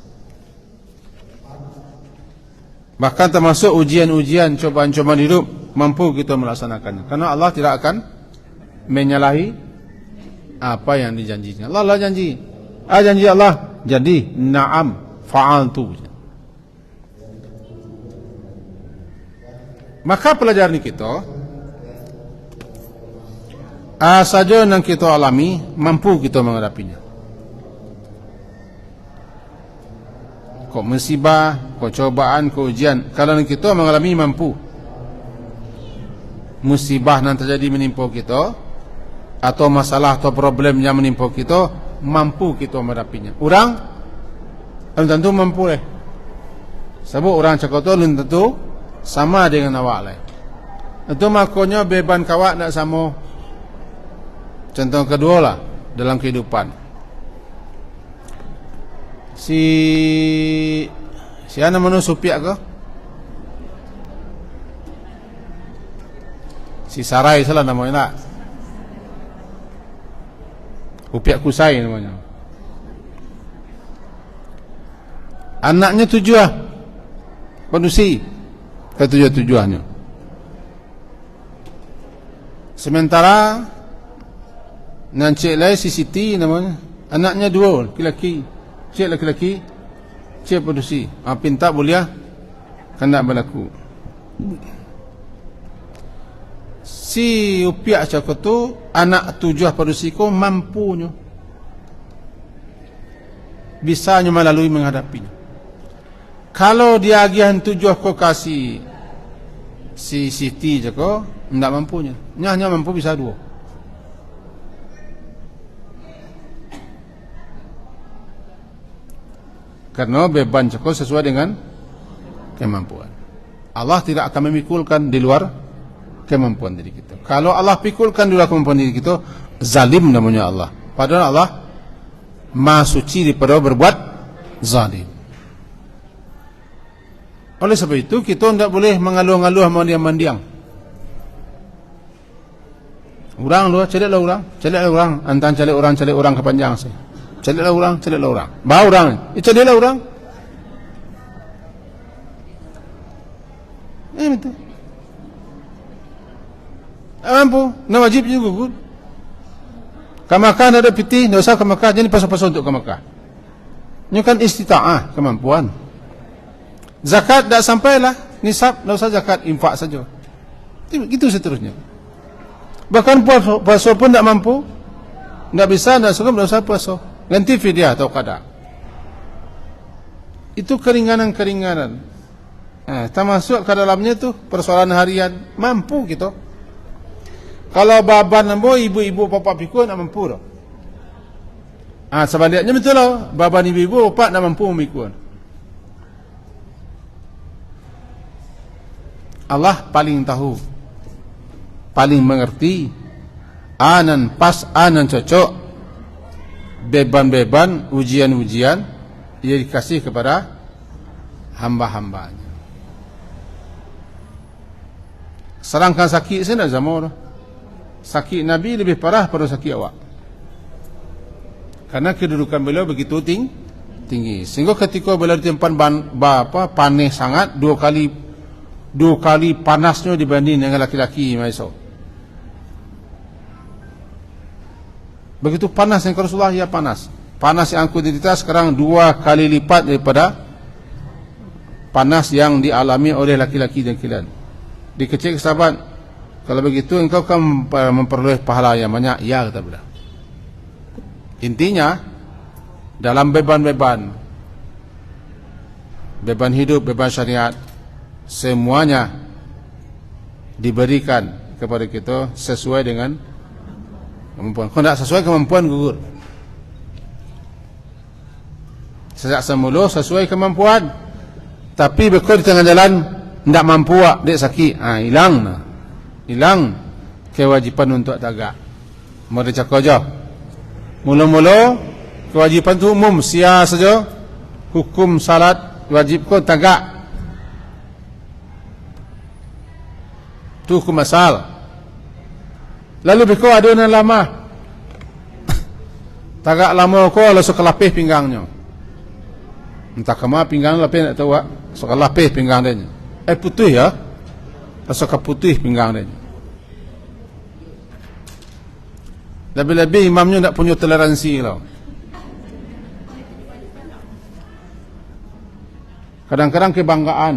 Bahkan termasuk ujian-ujian, cobaan-cobaan hidup, mampu kita melaksanakannya. Karena Allah tidak akan menyalahi apa yang dijanjinya. Allah janji. Janji Allah. Jadi, na'am, fa'altu. Maka pelajaran kita, saja yang kita alami, mampu kita menghadapinya. Kok musibah, kok cobaan, kok ujian, kalau kita mengalami, mampu. Musibah yang terjadi menimpa kita, atau masalah atau problem yang menimpa kita, mampu kita menghadapinya. Orang belum tentu mampu leh. Sebab orang cakap tu belum tentu sama dengan awak leh. Itu makanya beban kawak tak sama. Contoh kedua lah dalam kehidupan. Si anak mana supiak ke? Si Sarai salah namanya tak? Upiak Kusai namanya. Anaknya 7 penusi ketujuh-tujuannya. Sementara nan cik lain si Siti namanya, anaknya 2 laki-laki. Cik laki-laki, cik penusi. Pinta boleh kan tak berlaku. Si upiak cakap tu, anak 7 penusi ko mampunya, bisanya melalui menghadapinya. Kalau dia agihan 7 ko kasih si Siti cakap, tak mampunya. Hanya mampu bisa 2. Karena beban cakap sesuai dengan kemampuan. Allah tidak akan memikulkan di luar kemampuan diri kita. Kalau Allah pikulkan di luar kemampuan diri kita, zalim namanya Allah. Padahal Allah Maha suci daripada berbuat zalim. Oleh sebab itu kita tidak boleh mengaluh-ngaluh mendiang-mendiang. Orang lu celiklah orang, antara celik orang kepanjang saya. Celiklah orang. Bawa orang, celiklah orang. Betul. Mampu, nak wajib juga gugur. Ke Makkah ada piti, tidak usah ke Makkah, jadi pasal-pasal untuk ke Makkah. Ini kan istita'ah, kemampuan. Zakat tak sampailah, nisab, tidak usah zakat, infak saja. Itu seterusnya. Bahkan puasa pun tak mampu, tidak bisa, tidak suka, tidak usah puasa. Ganti fidyah atau qada. Itu keringanan-keringanan. Termasuk ke dalamnya tu persoalan harian, mampu kita. Kalau baban nambo, ibu-ibu bapa pikul nak mampu dah. Sebaliknya betul lah, baban ibu-ibu bapa nak mampu memikul. Allah paling tahu, paling mengerti, anan pas, anan cocok, beban-beban, ujian-ujian ia dikasih kepada hamba-hambanya. Serangkan sakit saya nak zaman. Sakit Nabi lebih parah pada sakit awak. Karena kedudukan beliau begitu tinggi. Sehingga ketika beliau ditempan panas sangat, dua kali panasnya dibanding dengan laki-laki maesok. Begitu panas yang Rasulullah, ya panas. Panas yang kuantitas sekarang 2 kali lipat daripada panas yang dialami oleh laki-laki dan laki-laki. Dikecil sahabat, kalau begitu engkau akan memperoleh pahala yang banyak. Ya, kata beliau. Intinya dalam beban hidup, beban syariat, semuanya diberikan kepada kita sesuai dengan kemampuan. Kalau tidak sesuai kemampuan, gugur. Sejak semula sesuai kemampuan, tapi bekal di tengah jalan tidak mampu, dia sakit, hilang kewajipan untuk tagak. Mereka cakap je, mula-mula kewajipan itu umum, sia saja. Hukum salat wajib kau tagak, itu hukum asal. Lalu beko ada nan lama. Tagak lama ko lalu sekelapih pinggangnya. Entah kemana pinggang lapih nak tahu tak. Sekelapih pinggang dia. Putih ya. Rasa putih pinggang dia. Lebih-lebih imamnya tak punya toleransi lah. Kadang-kadang kebanggaan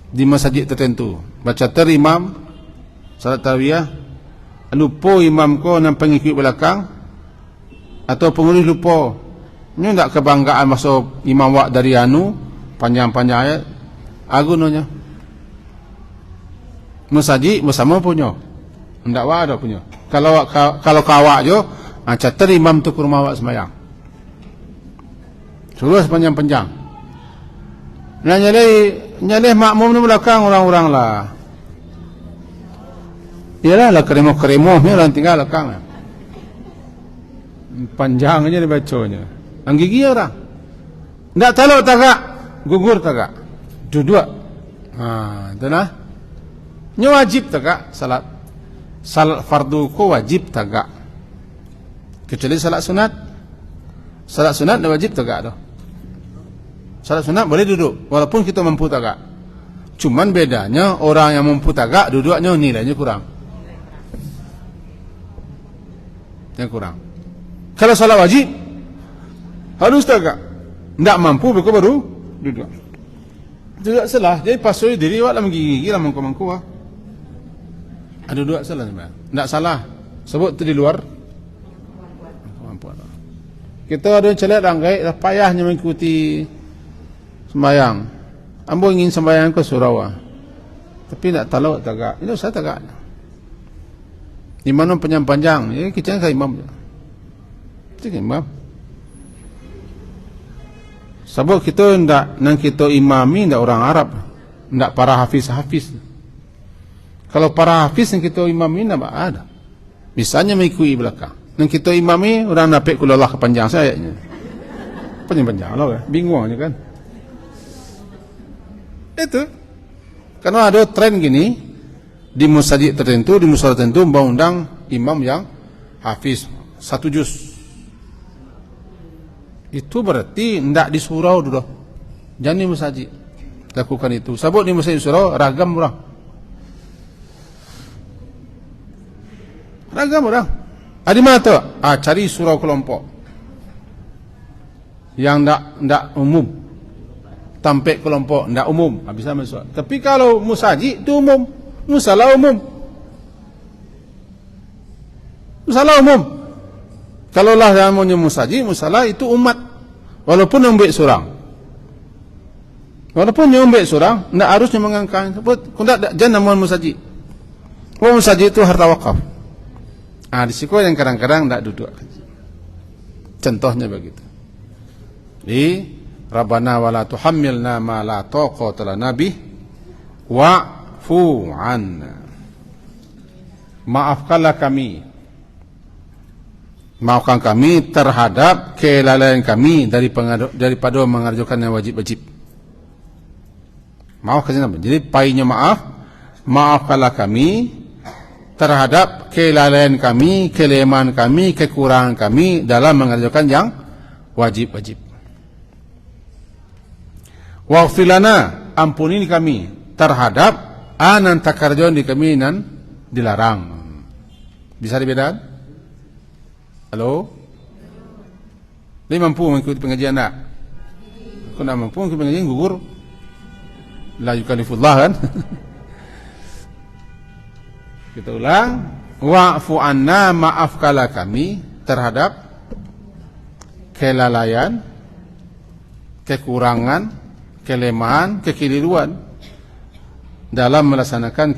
di masjid tertentu. Baca terimam salat tarawih, lupa imam ko dan pengikut belakang atau pengurus lupa. Ini tak kebanggaan masuk imam wak dari anu panjang-panjang ayat. Agunnya. Masjid bersama punya. Ndak wak ada punya. Kalau kawak jo, cater imam tu ke rumah awak semayang. Suruh sepanjang-panjang. Nah nyalih makmum ni belakang orang-orang lah. Yalah lah keremoh-keremoh ni orang tinggal belakang. Panjang aja dibacanya. Anggigi orang. Ndak taluk tagak, gugur tagak. Dua-dua. Itulah. Ini wajib tagak salat. Salat fardu ko wajib tagak. Kecuali salat sunat. Salat sunat dah wajib tagak dah. Salat sunat boleh duduk walaupun kita mampu tagak. Cuman bedanya orang yang mampu tagak duduknya nilainya kurang. Yang kurang. Kalau salat wajib harus tagak. Tidak mampu baru duduk. Tidak salah. Jadi pasal diri awak lah menggigi lah mangku-mangku lah. Ada dua salah sebenarnya. Tidak salah. Sebut tu di luar. Kita ada celat rangkai, dah payahnya mengikuti sembahyang. Ambo ingin sembahyang ke Surau. Tapi tak tahu tagak. Ini usah tagak. Di mana panjang-panjang. Ya, kita kan imam. Kita imam. Sebab kita ndak nang kita imami ndak orang Arab. Ndak para hafiz-hafiz. Kalau para hafiz yang kita imami ndak ada. Misalnya mengikuti belakang. Nang kita imami orang napik kulalah kepanjang sayanya. Panjang-panjang lah. Bingung aja kan. Itu. Karena ada tren gini di masjid tertentu, di musola tertentu undang imam yang hafiz 1 juz. Itu berarti tidak di surau dulu. Jangan di masjid lakukan itu. Sebab di masjid surau ragam orang. Ragam orang. Ada mana tu? Cari surau kelompok yang tidak umum. Tampik kelompok tidak umum. Bisa masuk. Tapi kalau masjid itu umum. Musalah umum. Musalah umum. Kalau lah yang mau masjid, musalah itu umat. Walaupun yang ambil surang. Walaupun yang ambil surang, tidak harusnya mengangkat. Jangan nama masjid. Masjid itu harta wakaf. Di situ yang kadang-kadang tidak duduk. Contohnya begitu. Rabbana wala tuhammilna ma la taqata lana bih wa'fu 'anna. Maafkanlah kami. Maafkan kami terhadap kelalaian kami daripada mengerjakan yang wajib-wajib. Maafkan apa? Jadi painya maafkanlah kami terhadap kelalaian kami, kelemahan kami, kekurangan kami dalam mengerjakan yang wajib-wajib. Waghfir lana, ampuni kami terhadap anan takarjon di kami nan dilarang. Bisa dibedakan? Halo? Dia mampu mengikuti pengajian tak? Aku nak mampu mengikuti pengajian gugur. La yukallifullah kan? Kita ulang. Wa'fu anna, maafkanlah kami terhadap kelalaian, kekurangan, kelemahan, kekeliruan dalam melaksanakan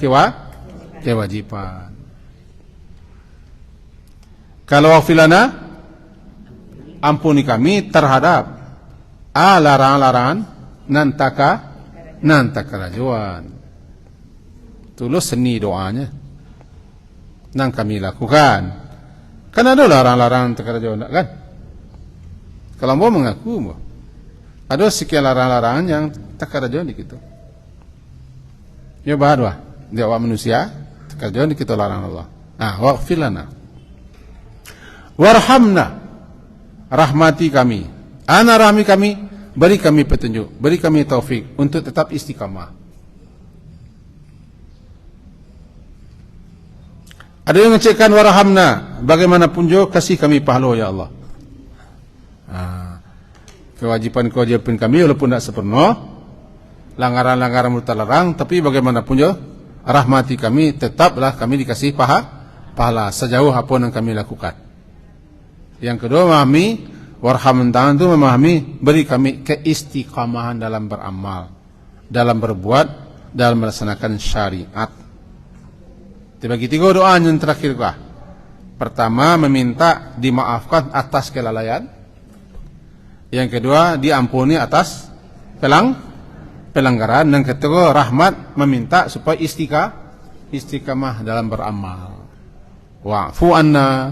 kewajiban. Kalau wafilana, ampuni kami terhadap larangan-larangan nan takarajuan. Tulus seni doanya nan kami lakukan. Kan ada larangan-larangan takarajuan kan? Kalau mau mengaku ada sekian larangan-larangan yang takarajuan di kita. Ya bahawa dia awak manusia takarajuan di kita larangan Allah. Waghfir lana. Warhamna, rahmati kami. Rahmi kami, beri kami petunjuk, beri kami taufik untuk tetap istiqamah. Ada yang mengecekkan warhamna, bagaimanapun juga kasih kami pahala ya Allah. Kewajipan-kewajipan kami walaupun tidak sempurna, langgaran-langgaran terlarang, tapi bagaimanapun juga rahmati kami, tetaplah kami dikasih pahala sejauh apa yang kami lakukan. Yang kedua, memahami warhamna itu memahami beri kami keistiqamahan dalam beramal, dalam berbuat, dalam melaksanakan syariat. Dibagi 3 doa yang terakhir. Pertama, meminta dimaafkan atas kelalaian. Yang kedua, diampuni atas pelanggaran. Yang ketiga, rahmat, meminta supaya istiqamah dalam beramal. Wa'fu anna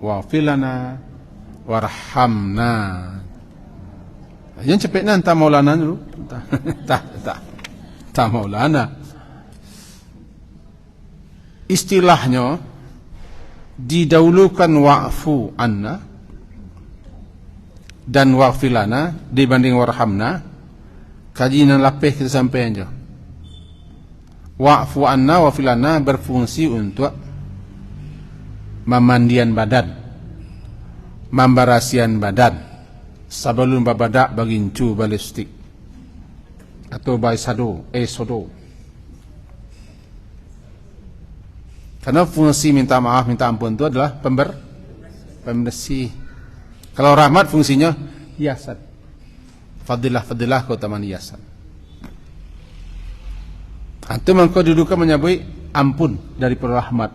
waghfir lana warhamna. Yang cepatnya entah Maulana dulu. Tak Maulana. Istilahnya didahulukan wa'fu anna dan waghfir lana dibanding warhamna. Kajian lapis kita sampai aja. Wa'fu anna waghfir lana berfungsi untuk memandian badan, memberasihan badan sebelum babadak bagincu balistik atau baisado sodo. Karena fungsi minta maaf, minta ampun itu adalah pembersih. Kalau rahmat fungsinya hiasan. Fadilah keutamaan hiasan. Antum engkau didudukan menyebut ampun dari rahmat.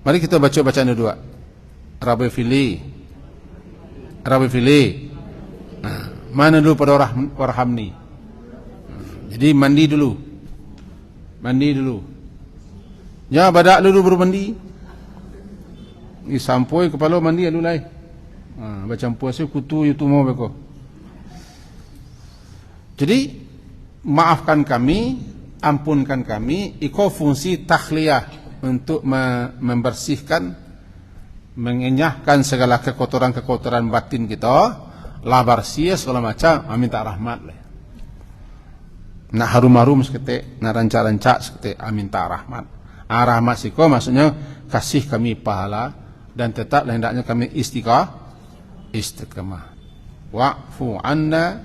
Mari kita baca bacaan dua. Rabbi fili. Mana dulu pada warhamni. Jadi mandi dulu. Ya, badak dulu baru mandi. Ni sampoi kepala mandi dulu lai. Baca puasa kutu itu mau beko. Jadi maafkan kami, ampunkan kami, iko fungsi takhliyah untuk membersihkan, mengenyahkan segala kekotoran-kekotoran batin kita, labar sia segala macam, minta rahmat lah. Nak harum-harum seketik, nak rancak-rancak seketik, minta rahmat. Rahmat siko maksudnya kasih kami pahala dan tetap hendaknya kami istiqamah. Wa'fu anna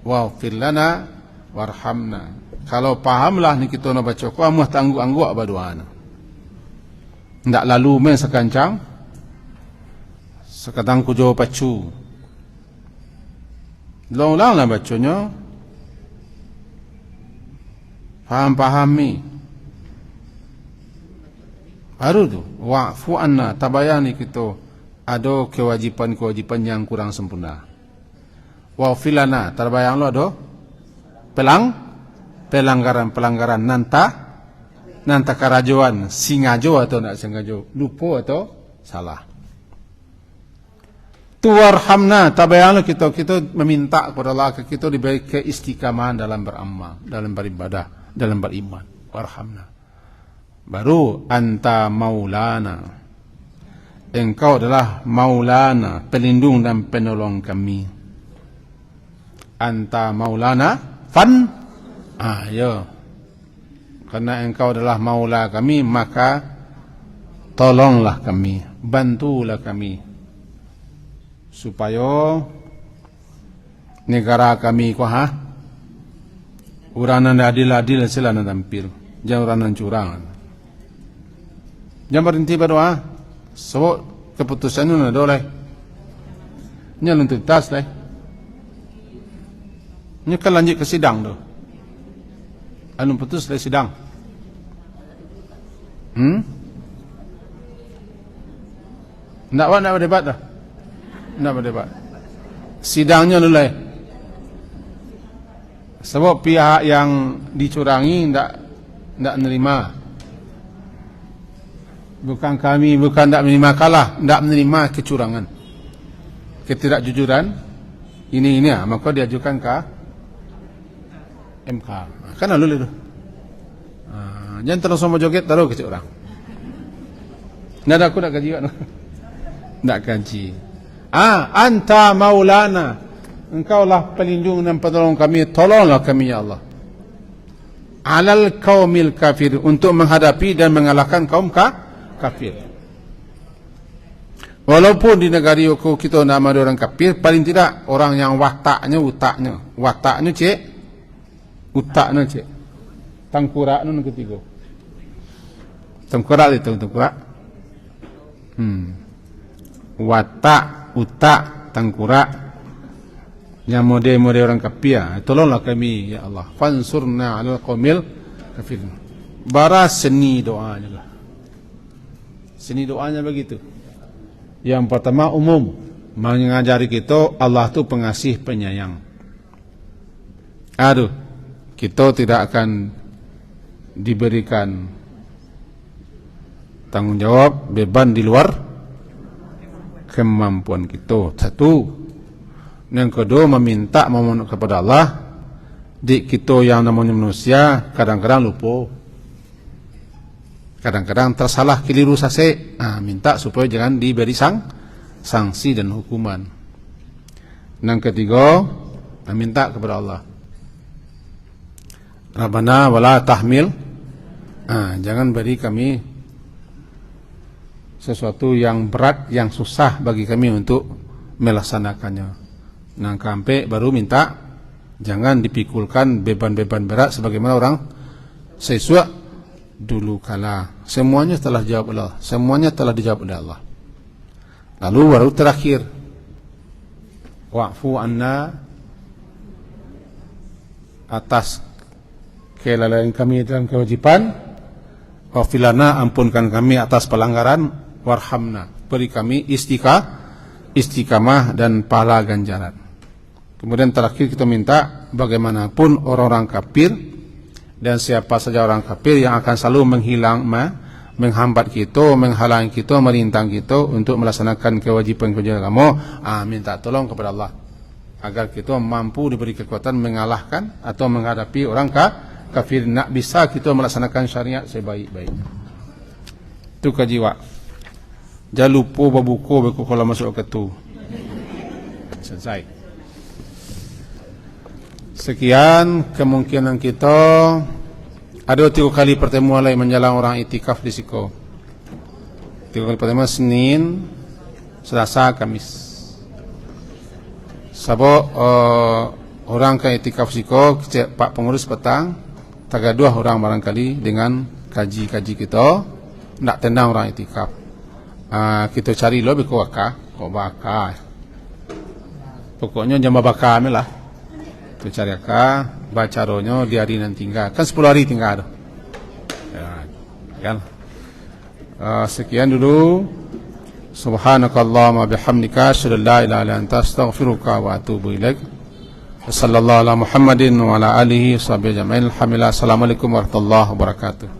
waghfir lana warhamna. Kalau pahamlah ni kita nak baca ku amuh tangguh-angguk baduana. Ndak lalu main sekancang. Sekadang ku jawab pacu. Long-long lah bacanya. Pahami. Baru tu wa'fu anna, tabayani kita ada kewajipan-kewajipan yang kurang sempurna. Waghfir lana, terbayang lo ada pelanggaran nanta karajuan, singajo atau nak sengajo, lupa atau salah. Tu warhamna, tabayang lo kita meminta kepada Allah, kita diberi keistiqamahan dalam beramal, dalam beribadah, dalam beriman. Warhamna. Baru anta maulana, engkau adalah maulana, pelindung dan penolong kami. Anta maulana ya. Karena engkau adalah maula kami, maka tolonglah kami, bantulah kami supaya negara kami uranan adil-adil silana tampil, jangan uranan curang. Jangan berhenti berdoa. Sebab keputusan itu nak doleh. Nya luntas leh. Nya kan lanjut ke sidang tu. Anu putus leh sidang. Nak berdebat dah. Nak berdebat. Sidangnya lulai. Sebab pihak yang dicurangi ndak menerima. Bukan kami, bukan tidak menerima kalah, tidak menerima kecurangan, ketidakjujuran. Ini maka diajukan ke MK. Kan lalu itu. Jangan terus sama joget taruh kecil orang. Nada aku nak kaji kan? Nak kaji. Anta maulana. Engkaulah pelindung dan penolong kami. Tolonglah kami ya Allah. Alal kaumil kafir, untuk menghadapi dan mengalahkan kaum kafir. Walaupun di negara Yoko kita nama orang kafir, paling tidak orang yang wataknya, cik, utaknya cik, tangkurak nun ketiga, tangkurak itu tangkurak, watak, utak, tangkurak. Yang model-model orang kafir, tolonglah kami ya Allah. Fansurna 'alal qaumil kafir. Bara seni doanya lah. Seni doanya begitu. Yang pertama umum, mengajari kita Allah tu pengasih penyayang. Kita tidak akan diberikan tanggung jawab, beban di luar kemampuan kita. Satu. Yang kedua, meminta memohon kepada Allah. Di kita yang namanya manusia kadang-kadang lupa, kadang-kadang tersalah, keliru sase. Minta supaya jangan diberi sanksi dan hukuman. Yang ketiga, meminta kepada Allah. Rabbana wala tahmil. Jangan beri kami sesuatu yang berat, yang susah bagi kami untuk melaksanakannya. Sampai baru minta jangan dipikulkan beban-beban berat sebagaimana orang sesuai dulu kala. Semuanya telah dijawab Allah. Semuanya telah dijawab oleh Allah. Lalu baru terakhir, wa'fu anna, atas kelalaian kami dalam kewajiban, wafilana, ampunkan kami atas pelanggaran, warhamna, beri kami istiqamah dan pahala ganjaran. Kemudian terakhir kita minta bagaimanapun orang-orang kafir dan siapa saja orang kafir yang akan selalu menghambat kita, menghalangi kita, merintang kita untuk melaksanakan kewajiban-kewajiban kamu, minta tolong kepada Allah agar kita mampu diberi kekuatan mengalahkan atau menghadapi orang kafir. Nak bisa kita melaksanakan syariat sebaik-baiknya. Itu kajiwa. Jangan lupa berbuku kalau masuk ke tu. Selesai. Sekian kemungkinan kita. Ada 3 kali pertemuan lain menjelang orang itikaf di Siko. 3 kali pertemuan, Senin, Selasa, Kamis. Sabtu orang ke itikaf Siko, Pak Pengurus petang, tagaduh orang barangkali dengan kaji-kaji kita nak tendang orang itikaf. Kita cari lebih ke waka. Pokoknya jam bakar lah. Kita cari baca rohnya di hari nanti tinggal. Kan 10 hari tinggal. Ya. Sekian dulu. Subhanakallahumma bihamdika asyhadu an la ilaha illa anta astaghfiruka wa atubu ilaik. Sallallahu ala Muhammadin wa ala alihi washabihi ajma'in. Alhamdulillah. Assalamualaikum warahmatullahi wabarakatuh.